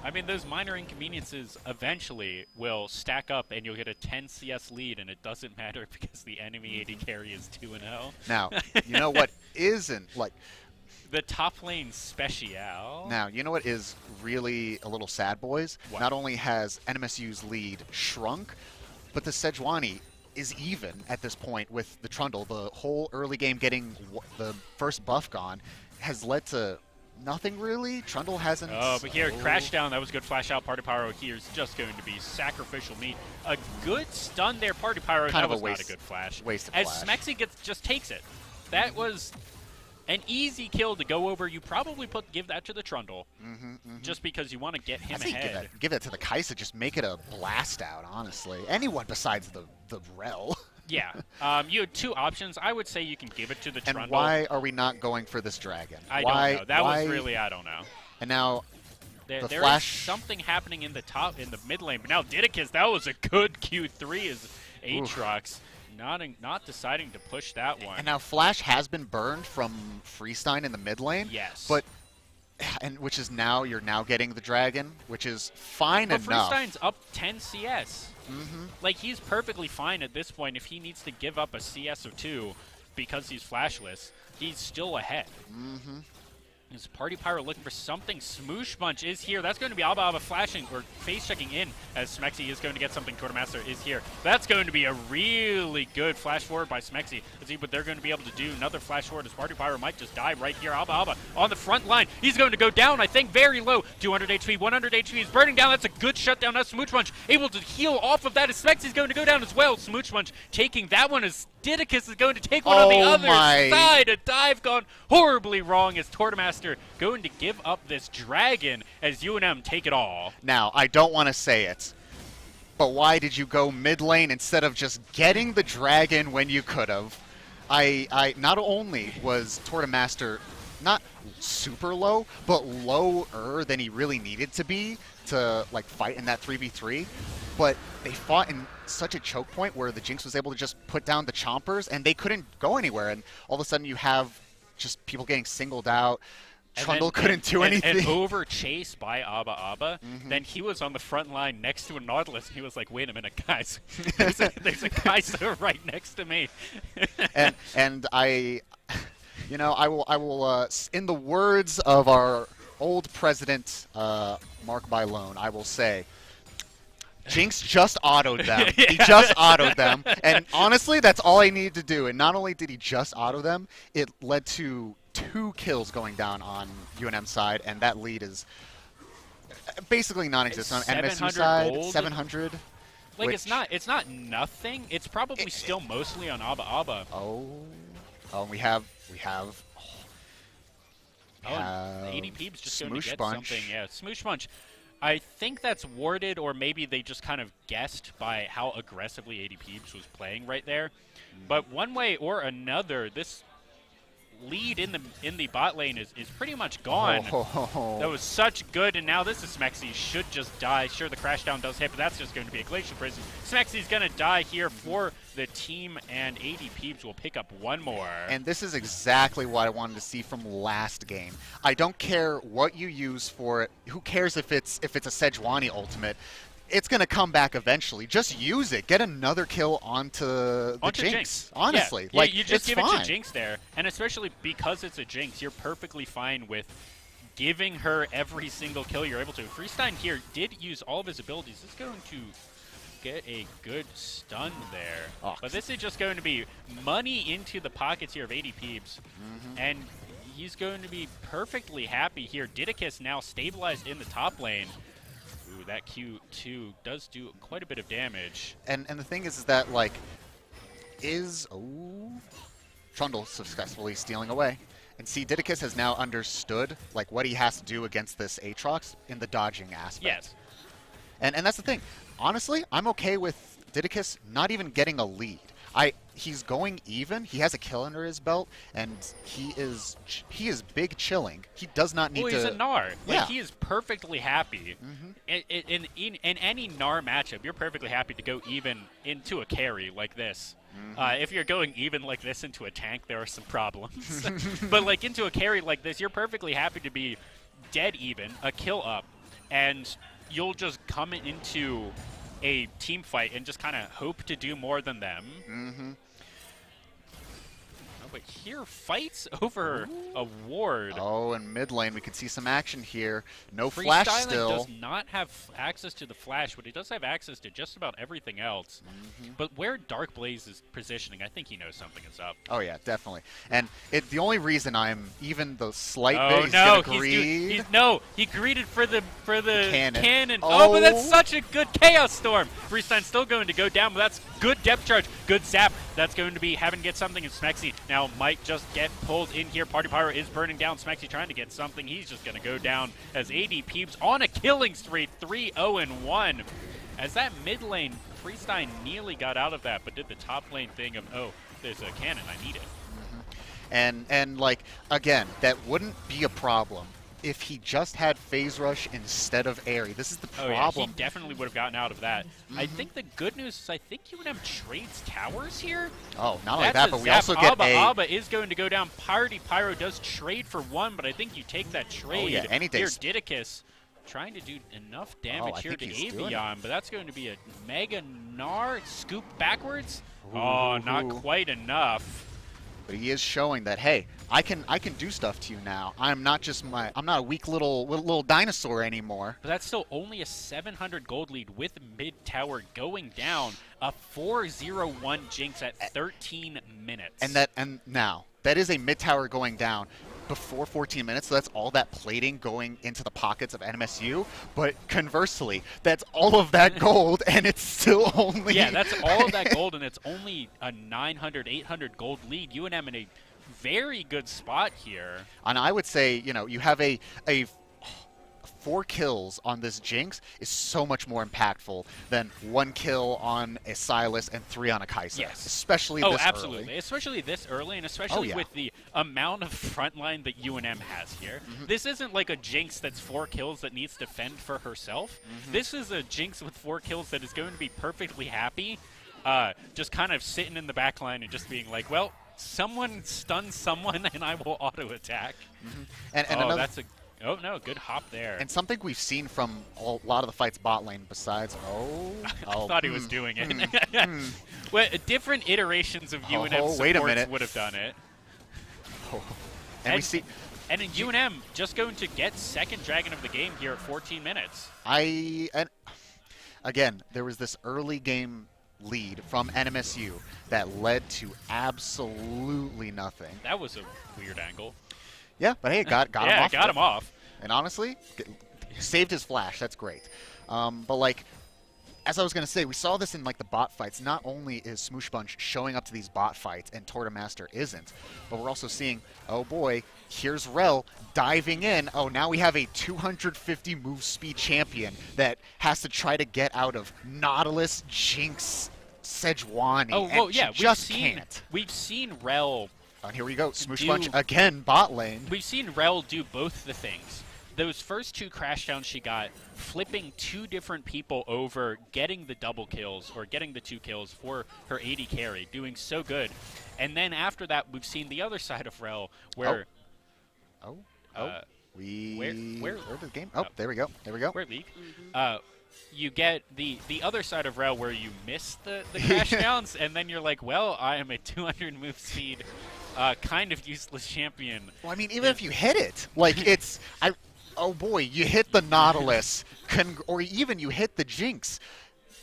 I mean, those minor inconveniences eventually will stack up, and you'll get a 10 CS lead, and it doesn't matter because the enemy AD carry is 2-0. Now, you know what isn't, like... The top lane special. Now, you know what is really a little sad, boys? What? Not only has NMSU's lead shrunk, but the Sejuani is even at this point with the Trundle. The whole early game getting the first buff gone has led to nothing really. Trundle hasn't... Oh, but here, crash down. That was good flash out. Party Pyro here is just going to be sacrificial meat. A good stun there, Party Pyro. Kind that of was a waste, not a good flash. Waste of As flash. Smexy just takes it. That was an easy kill to go over. You probably give that to the Trundle, just because you want to get him ahead. Give that to the Kaisa. Just make it a blast out, honestly. Anyone besides the Rel. Yeah. You had two options. I would say you can give it to the Trundle. And why are we not going for this dragon? I don't know. That was really, I don't know. And now, there flash... is something happening in the mid lane. But now Didicus, that was a good Q3 as Aatrox not deciding to push that one. And now Flash has been burned from Freestein in the mid lane. Yes. But, which is now, you're now getting the dragon, which is fine enough. But Freestein's up 10 CS. Like, he's perfectly fine at this point. If he needs to give up a CS or two because he's flashless, he's still ahead. Is Party Pyro looking for something? Smoosh Bunch is here. That's going to be Alba Alba flashing or face checking in as Smexy is going to get something. Tortomaster is here. That's going to be a really good flash forward by Smexy. Let's see what they're going to be able to do. Another flash forward as Party Pyro might just die right here. Alba Alba on the front line. He's going to go down, I think, very low. 200 HP, 100 HP. He's burning down. That's a good shutdown. Now Smooch Bunch able to heal off of that as Smexy's going to go down as well. Smooch Bunch taking that one as Didicus is going to take one on the other side. A dive gone horribly wrong as Tortomaster going to give up this dragon as UNM take it all. Now, I don't want to say it, but why did you go mid lane instead of just getting the dragon when you could have? I not only was Tortomaster not super low, but lower than he really needed to be to like fight in that 3v3, but they fought in such a choke point where the Jinx was able to just put down the chompers and they couldn't go anywhere, and all of a sudden you have just people getting singled out. Trundle couldn't do anything. And over chase by Abba Abba, then he was on the front line next to a Nautilus, and he was like, wait a minute, guys. there's a Kaisa right next to me. and I will, in the words of our old president, Mark Bylone, I will say, Jinx just autoed them. He just autoed them. And honestly, that's all I needed to do. And not only did he just auto them, it led to 2 kills going down on UNM side, and that lead is basically non-existent on NMSU side. Gold. 700. Like, it's not nothing. It's probably still mostly on Abba Abba. We have ADP's just going to get Bunch. something. Yeah, Smoosh Bunch. I think that's warded, or maybe they just kind of guessed by how aggressively ADP's was playing right there. But one way or another, this lead in the bot lane is pretty much gone. That was such good, and now this is Smexy. Should just die. Sure, the crash down does hit, but that's just going to be a Glacial Prison. Smexy's going to die here for the team, and AD Peeps will pick up one more. And this is exactly what I wanted to see from last game. I don't care what you use for it. Who cares if it's a Sejuani ultimate? It's going to come back eventually. Just use it. Get another kill onto the Jinx. Honestly. Yeah, like, you just give fine. it to Jinx there. And especially because it's a Jinx, you're perfectly fine with giving her every single kill you're able to. Freestein here did use all of his abilities. He's going to get a good stun there. Oh. But this is just going to be money into the pockets here of AD Peeps. And he's going to be perfectly happy here. Didicus now stabilized in the top lane. Ooh, that Q2 does do quite a bit of damage. And the thing is that, like, Trundle successfully stealing away. And see, Didicus has now understood, like, what he has to do against this Aatrox in the dodging aspect. Yes. And that's the thing. Honestly, I'm okay with Didicus not even getting a lead. He's going even. He has a kill under his belt, and he is big chilling. He does not need to. Well, he's a Gnar. Yeah. Like, he is perfectly happy. In any Gnar matchup, you're perfectly happy to go even into a carry like this. If you're going even like this into a tank, there are some problems. But like into a carry like this, you're perfectly happy to be dead even, a kill up, and you'll just come into a team fight and just kind of hope to do more than them. Mm-hmm. But here, fights over a ward. Oh, in mid lane, we could see some action here. No flash still. Does not have access to the flash, but he does have access to just about everything else. But where Dark Blaze is positioning, I think he knows something is up. Oh, yeah, definitely. And the only reason I'm even the slight bit no, greed. he greeted for the cannon. Oh, but that's such a good Chaos Storm. Freestein's still going to go down, but that's good depth charge, good zap. That's going to be having to get something, and Smexy now might just get pulled in here. Party Pyro is burning down. Smexy trying to get something. He's just going to go down as AD Peeps on a killing streak, 3-0-1. As that mid lane, Freestein nearly got out of that, but did the top lane thing of, oh, there's a cannon, I need it. And like, again, that wouldn't be a problem if he just had Phase Rush instead of Airy. This is the problem. Oh, yeah, he definitely would have gotten out of that. I think the good news is I think UNM trades towers here. Oh, not only that, but we also get Abba is going to go down. Party Pyro does trade for one, but I think you take that trade. Oh, yeah, any day. Here, Didicus trying to do enough damage here to Avion, but that's going to be a Mega Gnar scoop backwards. Oh, not quite enough. But he is showing that, hey, I can do stuff to you now. I'm not a weak little dinosaur anymore. But that's still only a 700 gold lead with mid tower going down. A 4-0-1 Jinx at 13 minutes. And now that is a mid tower going down before 14 minutes, so that's all that plating going into the pockets of NMSU. But conversely, that's all of that gold, and it's still only... Yeah, that's all of that gold, and it's only a 900, 800 gold lead. UNM in a very good spot here. And I would say, you know, you have a 4 kills on this Jinx is so much more impactful than 1 kill on a Silas and 3 on a Kai'Sa. Yes. Especially this absolutely. early. Especially this early, and especially with the amount of frontline that UNM has here. This isn't like a Jinx that's 4 kills that needs to fend for herself. This is a Jinx with 4 kills that is going to be perfectly happy, just kind of sitting in the back line and just being like, well, someone stuns someone and I will auto-attack. And that's a... Oh, no, good hop there. And something we've seen from a lot of the fights bot lane besides... I thought he was doing it. Well, different iterations of UNM supports would have done it. And we see... And in UNM, just going to get second Dragon of the game here at 14 minutes. Again, there was this early game lead from NMSU that led to absolutely nothing. That was a weird angle. Yeah, but hey, got him off. Yeah, got him off. And honestly, saved his flash. That's great. But like, as I was going to say, we saw this in like the bot fights. Not only is Smoosh Bunch showing up to these bot fights and Tortomaster isn't, but we're also seeing, oh boy, here's Rel diving in. Oh, now we have a 250 move speed champion that has to try to get out of Nautilus, Jinx, Sejuani. Oh, well, yeah, we've seen Rel. And here we go, Smoosh Bunch again, bot lane. We've seen Rel do both the things. Those first 2 crashdowns she got, flipping 2 different people over, getting the double kills, or getting the 2 kills for her AD carry, doing so good. And then after that, we've seen the other side of Rel, where... Where did the game? Oh, there we go. There we go. Where League? You get the other side of Rel where you miss the crashdowns, and then you're like, well, I am a 200 move speed, kind of useless champion. Well, I mean, even if you hit it, like it's... Oh boy, you hit the Nautilus, or even you hit the Jinx.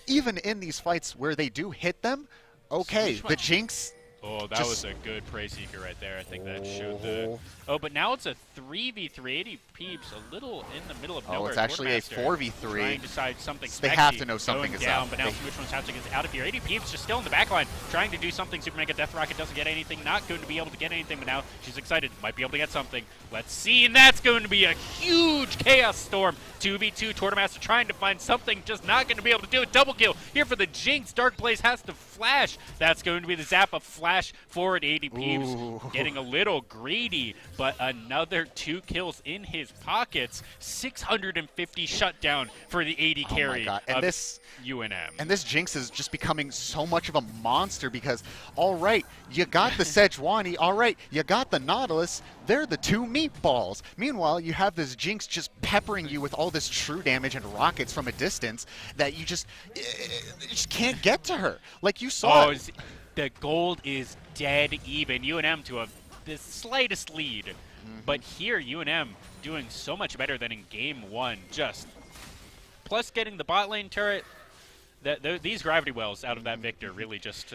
Even in these fights where they do hit them, okay, the Jinx... Oh, that was a good Prey Seeker right there. I think that showed the... Oh, but now it's a 3v3. 80 Peeps, a little in the middle of nowhere. Oh, it's actually a 4v3. Trying to decide something They have to know something is down, up. But now Smoosh One's have to get out of here. 80 Peeps just still in the back line, trying to do something. Super Mega Death Rocket doesn't get anything. Not going to be able to get anything, but now she's excited. Might be able to get something. Let's see, and that's going to be a huge Chaos Storm. 2v2, Tortomaster trying to find something, just not going to be able to do it. Double kill here for the Jinx. Dark Blaze has to flash. That's going to be the zap of flash. flash forward. ADP getting a little greedy, but another 2 kills in his pockets. 650 shutdown for the AD carry of UNM. And this Jinx is just becoming so much of a monster because, all right, you got the Sejuani, all right, you got the Nautilus, they're the 2 meatballs. Meanwhile, you have this Jinx just peppering you with all this true damage and rockets from a distance that you just can't get to her. Like you saw. The gold is dead even. UNM to the slightest lead. But here, UNM doing so much better than in game 1. Just plus getting the bot lane turret. These gravity wells out of that Victor really just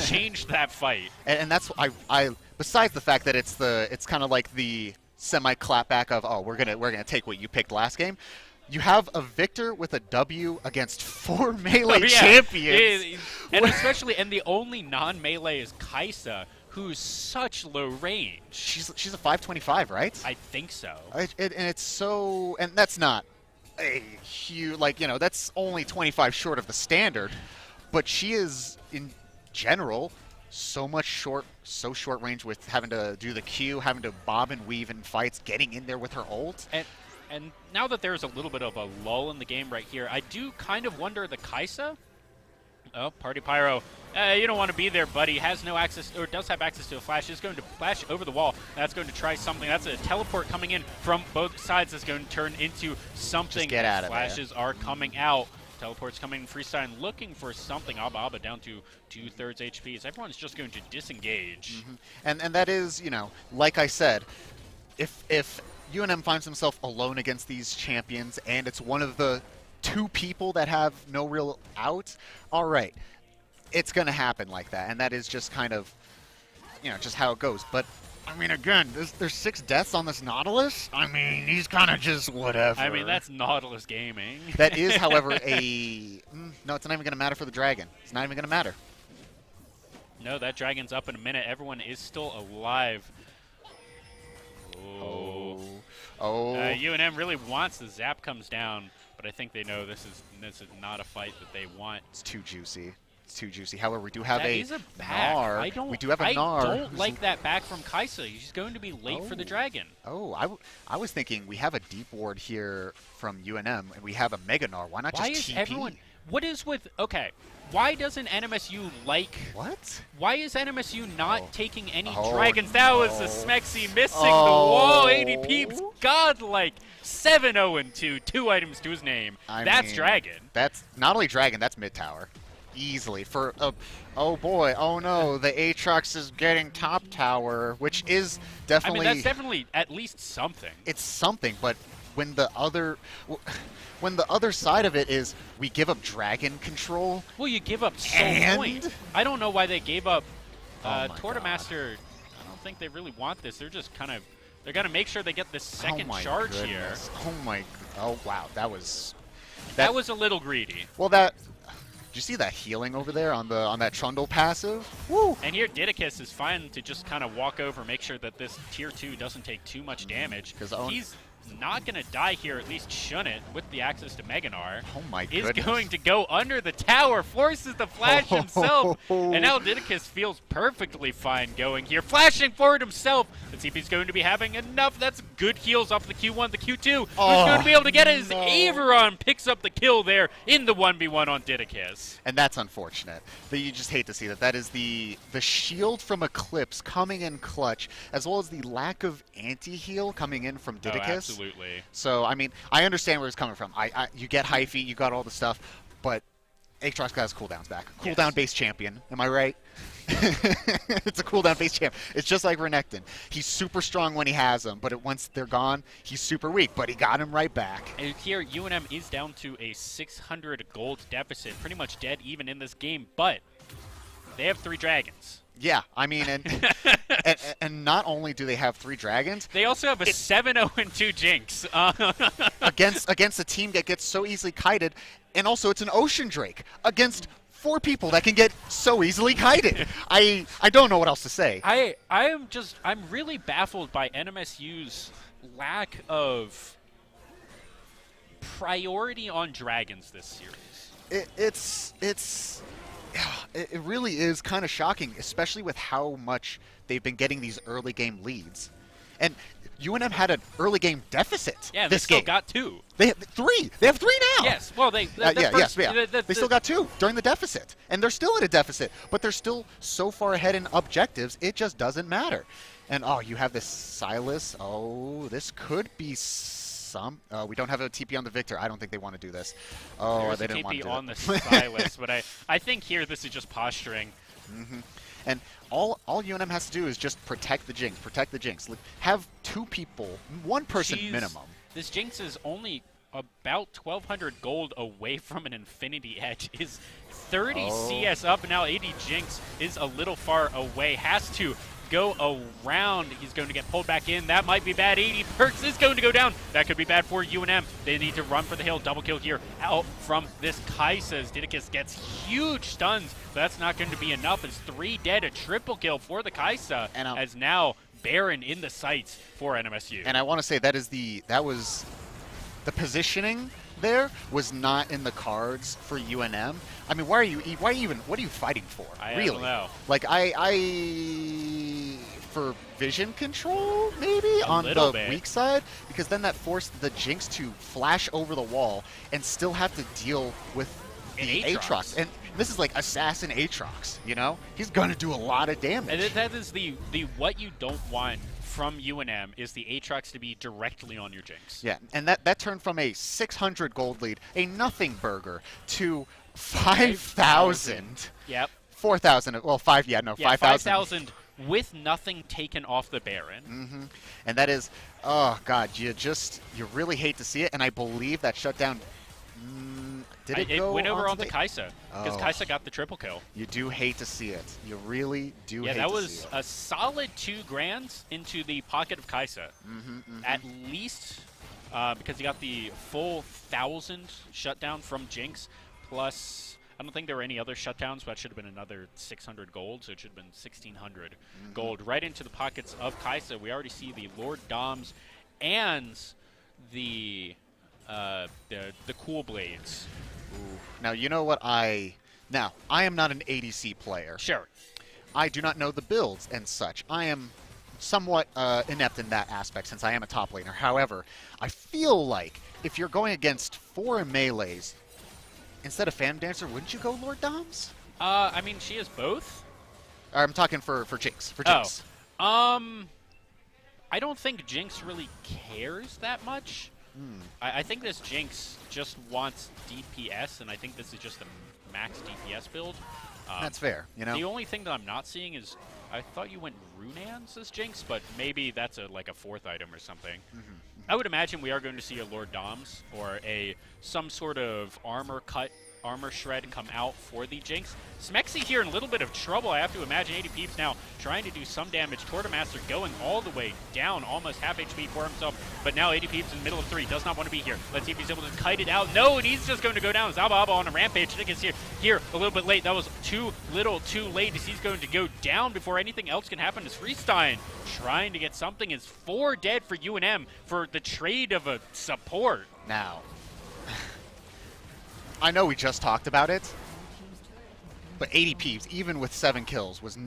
changed that fight. And that's I besides the fact that it's kind of like the semi clapback of, oh, we're gonna take what you picked last game. You have a Victor with a W against 4 melee champions. And especially, and the only non-melee is Kaisa, who's such low range. She's a 525, right? I think so. And it's so, and that's not a huge, like, you know, that's only 25 short of the standard, but she is, in general, so short range with having to do the Q, having to bob and weave in fights, getting in there with her ult. And now that there's a little bit of a lull in the game right here, I do kind of wonder the Kaisa. Oh, Party Pyro. You don't want to be there, buddy. Has no access, or does have access to a flash. Is going to flash over the wall. That's going to try something. That's a teleport coming in from both sides. That's going to turn into something. Just get out of there. Flashes are coming out. Teleport's coming in freestyle, looking for something. Abba down to 2/3 HP. Everyone's just going to disengage. And that is, you know, like I said, if UNM finds himself alone against these champions, and it's one of the 2 people that have no real out, all right, it's going to happen like that. And that is just kind of, you know, just how it goes. But, I mean, again, there's 6 deaths on this Nautilus. I mean, he's kind of just whatever. I mean, that's Nautilus gaming. That is, however, no, it's not even going to matter for the dragon. It's not even going to matter. No, that dragon's up in a minute. Everyone is still alive. UNM really wants the zap comes down, but I think they know this is not a fight that they want. It's too juicy. It's too juicy. However, we do have a Gnar. We do have a Gnar. I don't like that back from Kaisa. He's going to be late for the dragon. I was thinking we have a deep ward here from UNM, and we have a Mega Gnar. Why not just TP? Everyone? What is with? Okay. Why doesn't NMSU like... What? Why is NMSU not taking any dragons? That was a Smexy missing the wall. ADP's godlike. 7-0-2. 2 items to his name. That's dragon. That's not only dragon, that's mid tower. Easily. For oh boy, oh no, the Aatrox is getting top tower, which is definitely... I mean, that's definitely at least something. It's something, but when the other side of it is we give up dragon control. Well, you give up Soul Point. I don't know why they gave up Tortomaster. I don't think they really want this. They're just kind of, they're going to make sure they get this second charge here. Oh wow, that was a little greedy. Well, did you see that healing over there on that Trundle passive? Woo! And here Didicus is fine to just kind of walk over, make sure that this tier 2 doesn't take too much damage. He's not going to die here, at least shouldn't, with the access to Mega Gnar. Oh my goodness. Is going to go under the tower, forces the flash himself, and now Didicus feels perfectly fine going here, flashing forward himself. Let's see if he's going to be having enough. That's good heals off the Q1, the Q2. Who's going to be able to get it as Averon picks up the kill there in the 1v1 on Didicus. And that's unfortunate. You just hate to see that. That is the shield from Eclipse coming in clutch, as well as the lack of anti-heal coming in from Didicus. Absolutely. So, I mean, I understand where it's coming from. You get Hyphy, you got all the stuff, but Aatrox got his cooldowns back. Cooldown-based champion, am I right? It's a cooldown-based champ. It's just like Renekton. He's super strong when he has them, but once they're gone, he's super weak, but he got him right back. And here, UNM is down to a 600 gold deficit, pretty much dead even in this game, but they have 3 dragons. Yeah, I mean, and not only do they have 3 dragons, they also have a 7-0-2 Jinx against a team that gets so easily kited, and also it's an Ocean Drake against 4 people that can get so easily kited. I don't know what else to say. I'm really baffled by NMSU's lack of priority on dragons this series. It really is kind of shocking, especially with how much they've been getting these early game leads. And UNM had an early game deficit. Yeah, this they still game. got 2. They have 3. They have 3 now. Yes. Well, they still got 2 during the deficit, and they're still at a deficit, but they're still so far ahead in objectives. It just doesn't matter. And you have this Silas. Oh, this could be some. We don't have a TP on the Victor. I don't think they want to do this. Oh, there's they a didn't want to TP do on it. the Silas, but I think here this is just posturing. Mm-hmm. And all UNM has to do is just protect the Jinx. Protect the Jinx. Have 2 people, 1 person minimum. This Jinx is only about 1,200 gold away from an Infinity Edge. Is 30 CS up, and now AD Jinx is a little far away. Has to go around. He's going to get pulled back in. That might be bad. 80 Perks is going to go down. That could be bad for UNM. They need to run for the hill. Double kill here out from this Kaisa. Didicus gets huge stuns, but that's not going to be enough. It's 3 dead. A triple kill for the Kaisa, as now Baron in the sights for NMSU. And I want to say that was the positioning there was not in the cards for UNM. I mean, what are you fighting for? I really? don't know. Like for vision control maybe on the weak side, because then that forced the Jinx to flash over the wall and still have to deal with the Aatrox. And this is like Assassin Aatrox, you know? He's going to do a lot of damage. And that is the what you don't want from UNM is the Aatrox to be directly on your Jinx. Yeah, and that turned from a 600 gold lead, a nothing burger, to 5,000. Yep. 4,000. Well, 5,000. 5,000 with nothing taken off the Baron. Mm-hmm. And that is, oh God, you really hate to see it. And I believe that shutdown. It went over on the Kaisa, because Kaisa got the triple kill. You do hate to see it. You really do hate to see it. Yeah, that was a solid 2 grands into the pocket of Kaisa. At least, because he got the full 1,000 shutdown from Jinx, plus, I don't think there were any other shutdowns, but it should have been another 600 gold, so it should have been 1,600 gold right into the pockets of Kaisa. We already see the Lord Doms and the Cool Blades. Ooh. Now, you know what I am not an ADC player. Sure. I do not know the builds and such. I am somewhat inept in that aspect since I am a top laner. However, I feel like if you're going against 4 melees, instead of Fan Dancer, wouldn't you go Lord Doms? I mean, she is both. I'm talking for Jinx. For Jinx. I don't think Jinx really cares that much. I think this Jinx just wants DPS, and I think this is just a max DPS build. That's fair, you know? The only thing that I'm not seeing is, I thought you went Runaan's as Jinx, but maybe that's like a 4th item or something. I would imagine we are going to see a Lord Doms or some sort of armor shred come out for the Jinx. Smexy here in a little bit of trouble. I have to imagine 80 Peeps now trying to do some damage. Tortomaster going all the way down, almost half HP for himself. But now 80 Peeps in the middle of 3, does not want to be here. Let's see if he's able to kite it out. No, and he's just going to go down. Zaba on a rampage. I think it's here a little bit late. That was too little, too late. As he's going to go down before anything else can happen. Is Freestein trying to get something. Is 4 dead for UNM for the trade of a support. Now, I know we just talked about it, but 80 Peeps, even with 7 kills, was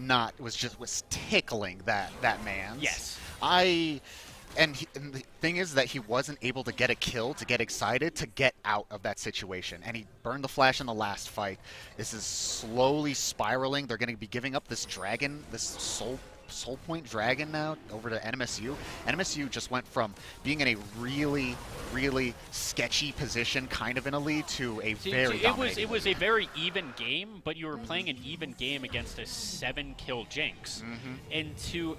tickling that man. Yes. And the thing is that he wasn't able to get a kill, to get excited, to get out of that situation. And he burned the flash in the last fight. This is slowly spiraling. They're going to be giving up this dragon, this soul point dragon now over to NMSU. NMSU just went from being in a really, really sketchy position, kind of in a lead, to a very dominating. It was a very even game, but you were playing an even game against a 7-kill Jinx. Into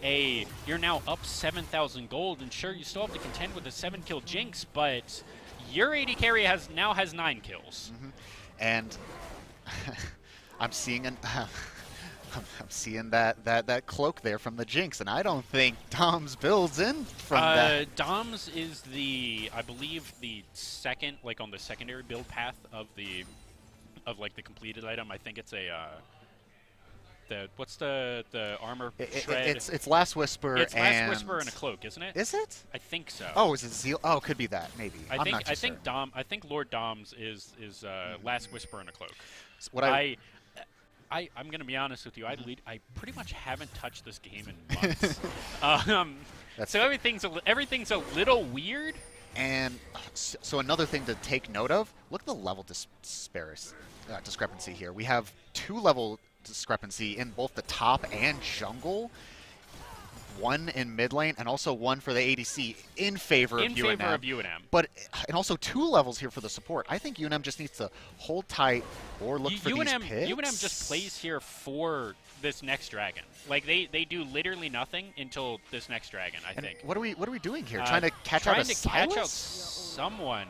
you're now up 7,000 gold, and sure, you still have to contend with a 7-kill Jinx, but your AD carry now has 9 kills. And I'm seeing I'm seeing that cloak there from the Jinx, and I don't think Dom's builds in from that. Dom's is I believe the second, like on the secondary build path of the completed item. I think it's what's the armor shred? It's Last Whisper. It's Last Whisper and a cloak, isn't it? Is it? I think so. Oh, is it Zeal? Oh, it could be that maybe. I think Lord Dom's is Last Whisper and a cloak. I'm gonna be honest with you. I pretty much haven't touched this game in months. So everything's a little weird. And so another thing to take note of, look at the level discrepancy here. We have 2 level discrepancy in both the top and jungle. 1 in mid lane, and also 1 for the ADC in favor of UNM. But and also 2 levels here for the support. I think UNM just needs to hold tight or look for these picks. UNM just plays here for this next dragon. Like they do literally nothing until this next dragon. I think. What are we doing here? Trying to catch out someone.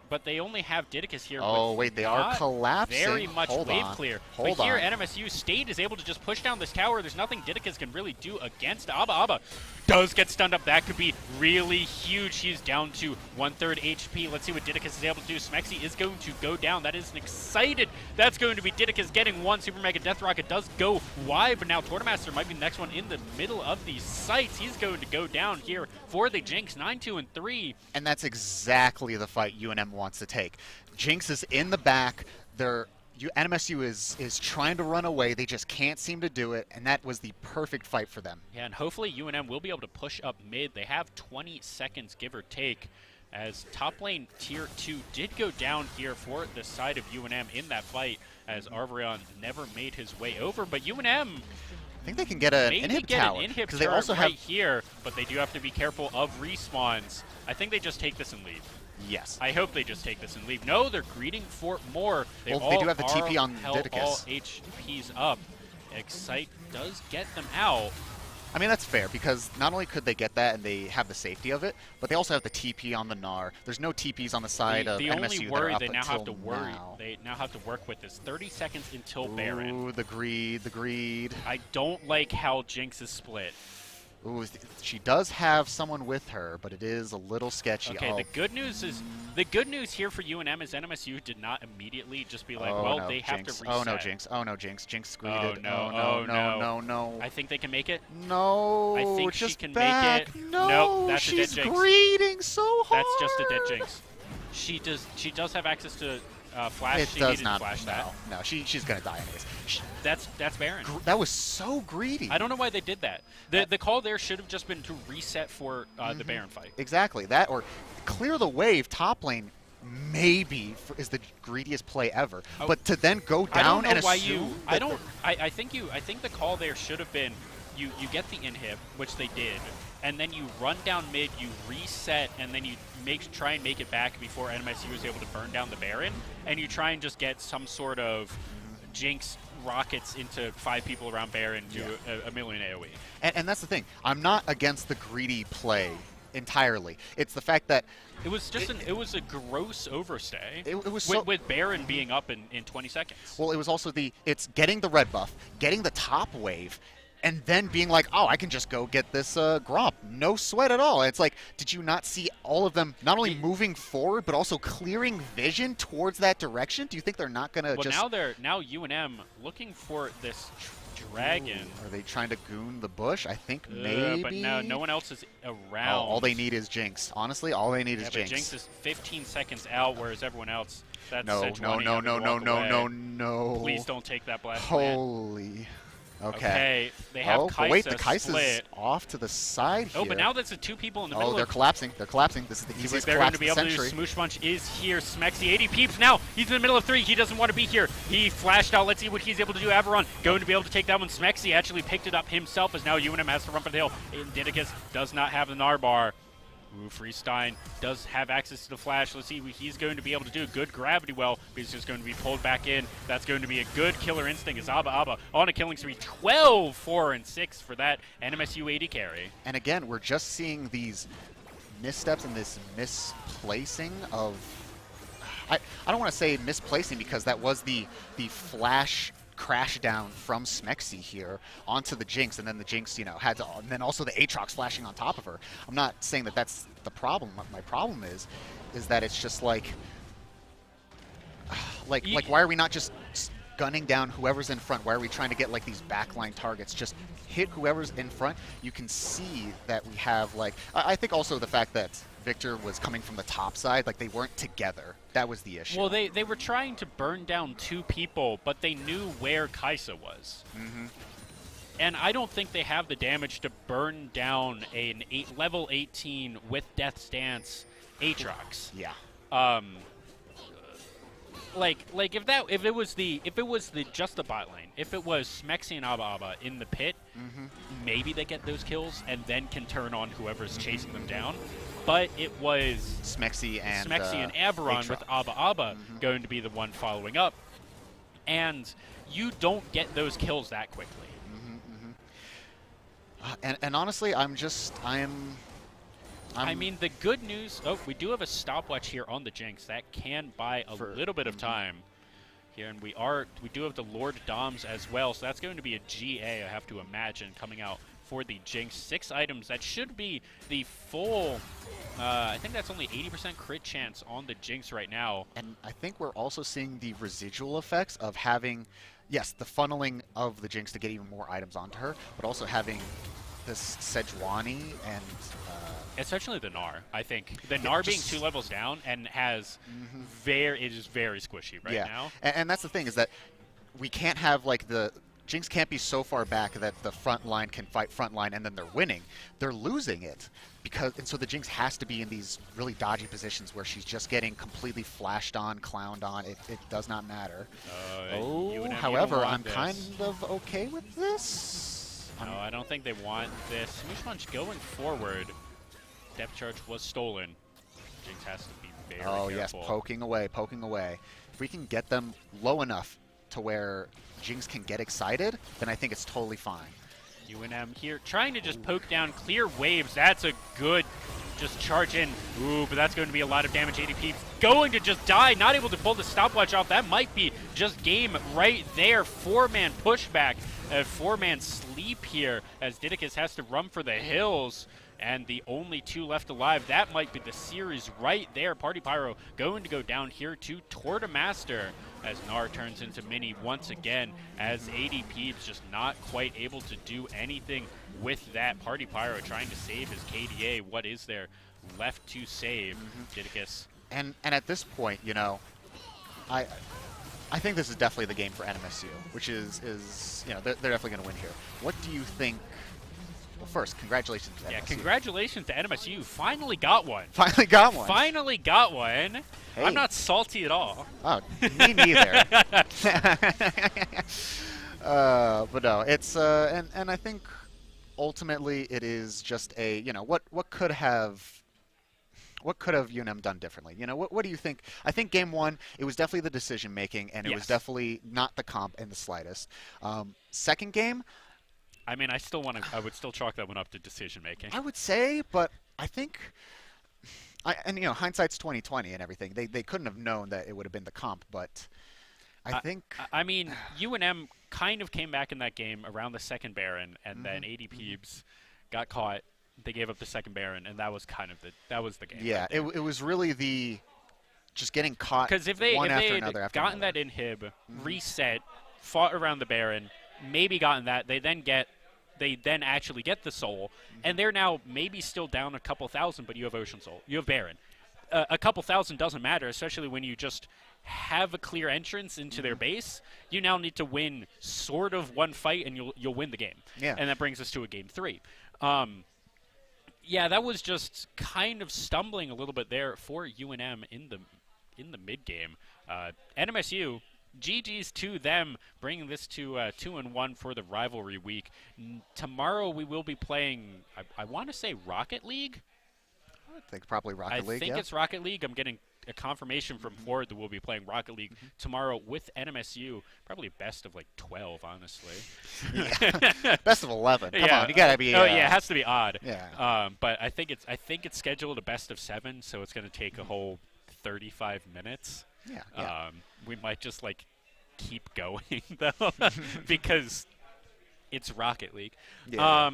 But they only have Didicus here. Oh, wait, they are collapsing. Very much wave clear. But here, NMSU State is able to just push down this tower. There's nothing Didicus can really do against Abba. Abba does get stunned up. That could be really huge. He's down to 1/3 HP. Let's see what Didicus is able to do. Smexy is going to go down. That is an excited. That's going to be Didicus getting 1. Super Mega Death Rocket does go wide, but now Tortomaster might be the next one in the middle of these sites. He's going to go down here for the Jinx, 9-2-3. And that's exactly the fight UNM wants to take. Jinx is in the back. NMSU is trying to run away. They just can't seem to do it, and that was the perfect fight for them. Yeah, and hopefully UNM will be able to push up mid. They have 20 seconds, give or take, as top lane tier 2 did go down here for the side of UNM in that fight, as Arvorion never made his way over. But UNM, I think they can get an inhib tower, because they also have here, but they do have to be careful of respawns. I think they just take this and leave. Yes. I hope they just take this and leave. No, they're greeting for more. They do have the TP on Didicus. All HP's up. Excite does get them out. I mean, that's fair, because not only could they get that and they have the safety of it, but they also have the TP on the Gnar. There's no TPs on the side of NMSU. The only worry they now have to work with is 30 seconds until Baron. Ooh, the greed. I don't like how Jinx is split. Ooh, she does have someone with her, but it is a little sketchy. Okay, the good news here for UNM is NMSU did not immediately just be like, well, they have to reset. Oh no, Jinx. Oh no, Jinx. Jinx greeted. Oh no. No. I think they can make it. No. I think she can make it. No, nope, that's she's a dead Jinx. Greeting so hard. That's just a dead Jinx. She does have access to flash. She does not flash that. No, she's gonna die anyways. That's Baron. That was so greedy. I don't know why they did that. The call there should have just been to reset for the Baron fight. Exactly that, or clear the wave top lane. Maybe is the greediest play ever, but to then go down and assume. I think the call there should have been you get the inhib, which they did, and then you run down mid, you reset, and then you try and make it back before NMSU was able to burn down the Baron, and you try and just get some sort of Jinx rockets into 5 people around Baron to a million AoE. And that's the thing. I'm not against the greedy play entirely. It's the fact that it was just it was a gross overstay. It was with Baron being up in 20 seconds. Well, it was also it's getting the red buff, getting the top wave, and then being like, oh, I can just go get this Gromp. No sweat at all. It's like, did you not see all of them not only moving forward, but also clearing vision towards that direction? Do you think they're not going to just... Well, now UNM looking for this dragon. Ooh, are they trying to goon the bush? I think maybe. But no one else is around. Oh, all they need is Jinx. Honestly, all they need is Jinx. But Jinx is 15 seconds out, whereas everyone else... That's no. Please don't take that blast. Holy... Okay, they have Kai'Sa. But wait, the Kai'Sa's off to the side here. Oh, but now that's the 2 people in the middle. Oh, they're collapsing. They're collapsing. This is the easiest collapse of the century. They're going to be able to do Smoosh Punch is here. Smexy, 80 peeps now. He's in the middle of 3. He doesn't want to be here. He flashed out. Let's see what he's able to do. Averron going to be able to take that one. Smexy actually picked it up himself, as now UNM has to run for the hill. Didicus does not have the Gnar bar. Ooh, Freestein does have access to the flash. Let's see what he's going to be able to do. Good gravity well, but he's just going to be pulled back in. That's going to be a good killer instinct as Abba on a killing spree. 12, 4, and 6 for that NMSU AD carry. And again, we're just seeing these missteps and this misplacing of... I don't want to say misplacing, because that was the flash crash down from Smexy here onto the Jinx, and then the Jinx, had to, and then also the Aatrox flashing on top of her. I'm not saying that that's the problem. My problem is that it's just like why are we not just gunning down whoever's in front? Why are we trying to get like these backline targets? Just hit whoever's in front. You can see that we have I think also the fact that Victor was coming from the top side. Like, they weren't together. That was the issue. Well, they were trying to burn down 2 people, but they knew where Kaisa was. Mm-hmm. And I don't think they have the damage to burn down an level 18 with Death's Dance Aatrox. Yeah. Like if it was just the bot lane, if it was Smexy and Aba in the pit, maybe they get those kills and then can turn on whoever's chasing them down. But it was Smexy and Aberon with Aba going to be the one following up, and you don't get those kills that quickly. And honestly, I mean, the good news. Oh, we do have a stopwatch here on the Jinx that can buy a little bit of time here, and we do have the Lord Doms as well, so that's going to be a GA, I have to imagine, coming out for the Jinx. 6 items. That should be the full. I think that's only 80% crit chance on the Jinx right now. And I think we're also seeing the residual effects of having, yes, the funneling of the Jinx to get even more items onto her, but also having this Sejuani and essentially the Gnar. I think the Gnar being 2 levels down and has it is very squishy right now. And that's the thing, is that we can't have, like, the Jinx can't be so far back that the front line can fight front line and then they're winning. They're losing it, and so the Jinx has to be in these really dodgy positions where she's just getting completely flashed on, clowned on. It does not matter. UNM, however, I'm kind of okay with this. No, I don't think they want this. Smoosh Punch going forward. Depth charge was stolen. Jinx has to be very careful. Yes, poking away, poking away. If we can get them low enough to where Jinx can get excited, then I think it's totally fine. UNM here trying to just poke down, clear waves. That's a good just charge in. Ooh, but that's going to be a lot of damage. ADP going to just die, not able to pull the stopwatch off. That might be just game right there. 4-man pushback, a 4-man sleep here as Didicus has to run for the hills. And the only 2 left alive. That might be the series right there. Party Pyro going to go down here to Tortamaster as Gnar turns into Mini once again, as ADP is just not quite able to do anything with that. Party Pyro trying to save his KDA. What is there left to save, Didicus? And at this point, you know, I think this is definitely the game for NMSU, which is you know, they're definitely going to win here. What do you think? Well, first, congratulations to NMSU. Yeah, congratulations to NMSU. Finally got one. Finally got one. Finally got one. Hey. I'm not salty at all. Oh, me neither. But no, it's and I think ultimately it is just a, you know, what could have UNM done differently? You know, what do you think? I think game 1, it was definitely the decision making, and it was definitely not the comp in the slightest. Second game, I mean, I would still chalk that one up to decision making. I would say, but I think, and you know, hindsight's 20/20 and everything. They couldn't have known that it would have been the comp, but I think. I mean, UNM kind of came back in that game around the second Baron, and then ADPs got caught. They gave up the second Baron, and that was kind of the game. Yeah, right it was really the just getting caught. Because if they had gotten that inhib, reset, fought around the Baron, maybe gotten that, they then actually get the soul, and they're now maybe still down a couple thousand, but you have Ocean Soul, you have Baron. A couple thousand doesn't matter, especially when you just have a clear entrance into their base. You now need to win sort of one fight, and you'll win the game. Yeah. And that brings us to a game 3. Yeah, that was just kind of stumbling a little bit there for UNM in the mid game. NMSU. GG's to them, bringing this to 2-1 for the rivalry week. Tomorrow we will be playing, I want to say Rocket League? I think probably Rocket League, I think it's Rocket League. I'm getting a confirmation from Ford that we'll be playing Rocket League tomorrow with NMSU. Probably best of like 12, honestly. Yeah. Best of 11. Come on, you gotta be. Oh yeah, it has to be odd. Yeah. But I think it's scheduled a best of 7, so it's going to take a whole 35 minutes. Yeah. We might just like keep going though, because it's Rocket League. Yeah.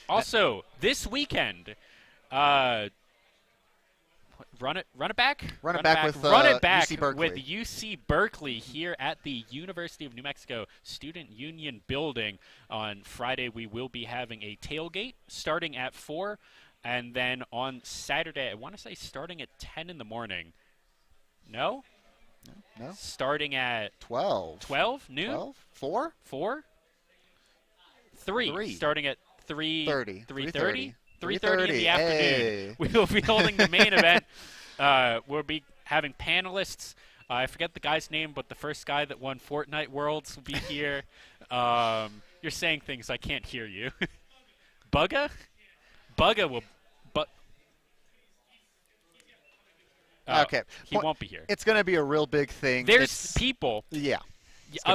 Also, this weekend, run it back with UC Berkeley. with UC Berkeley here at the University of New Mexico Student Union building on Friday. We will be having a tailgate starting at 4. And then on Saturday, I want to say starting at 10 in the morning. No? No. Starting at 12. 12 noon? 12? 4? 4? 3. Starting at 3:30. 3:30 in the afternoon. Hey. We will be holding the main event. We'll be having panelists. I forget the guy's name, but the first guy that won Fortnite Worlds will be here. You're saying things I can't hear you. Bugga? Bugga will... Okay. He won't be here. It's going to be a real big thing. There's people. Yeah.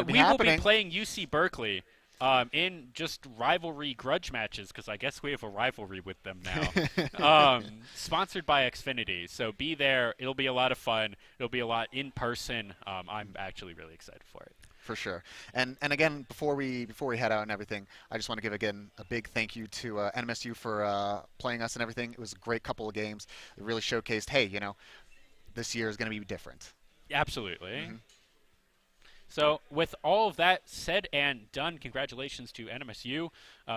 We will be playing UC Berkeley in just rivalry grudge matches, because I guess we have a rivalry with them now. Sponsored by Xfinity. So be there. It'll be a lot of fun. It'll be a lot in person. I'm actually really excited for it. For sure. And again, before we head out and everything, I just want to give again a big thank you to NMSU for playing us and everything. It was a great couple of games. It really showcased, hey, this year is going to be different. Absolutely. Mm-hmm. So with all of that said and done, congratulations to NMSU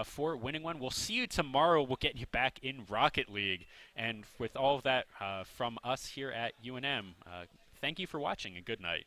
for winning one. We'll see you tomorrow. We'll get you back in Rocket League. And with all of that from us here at UNM, thank you for watching and good night.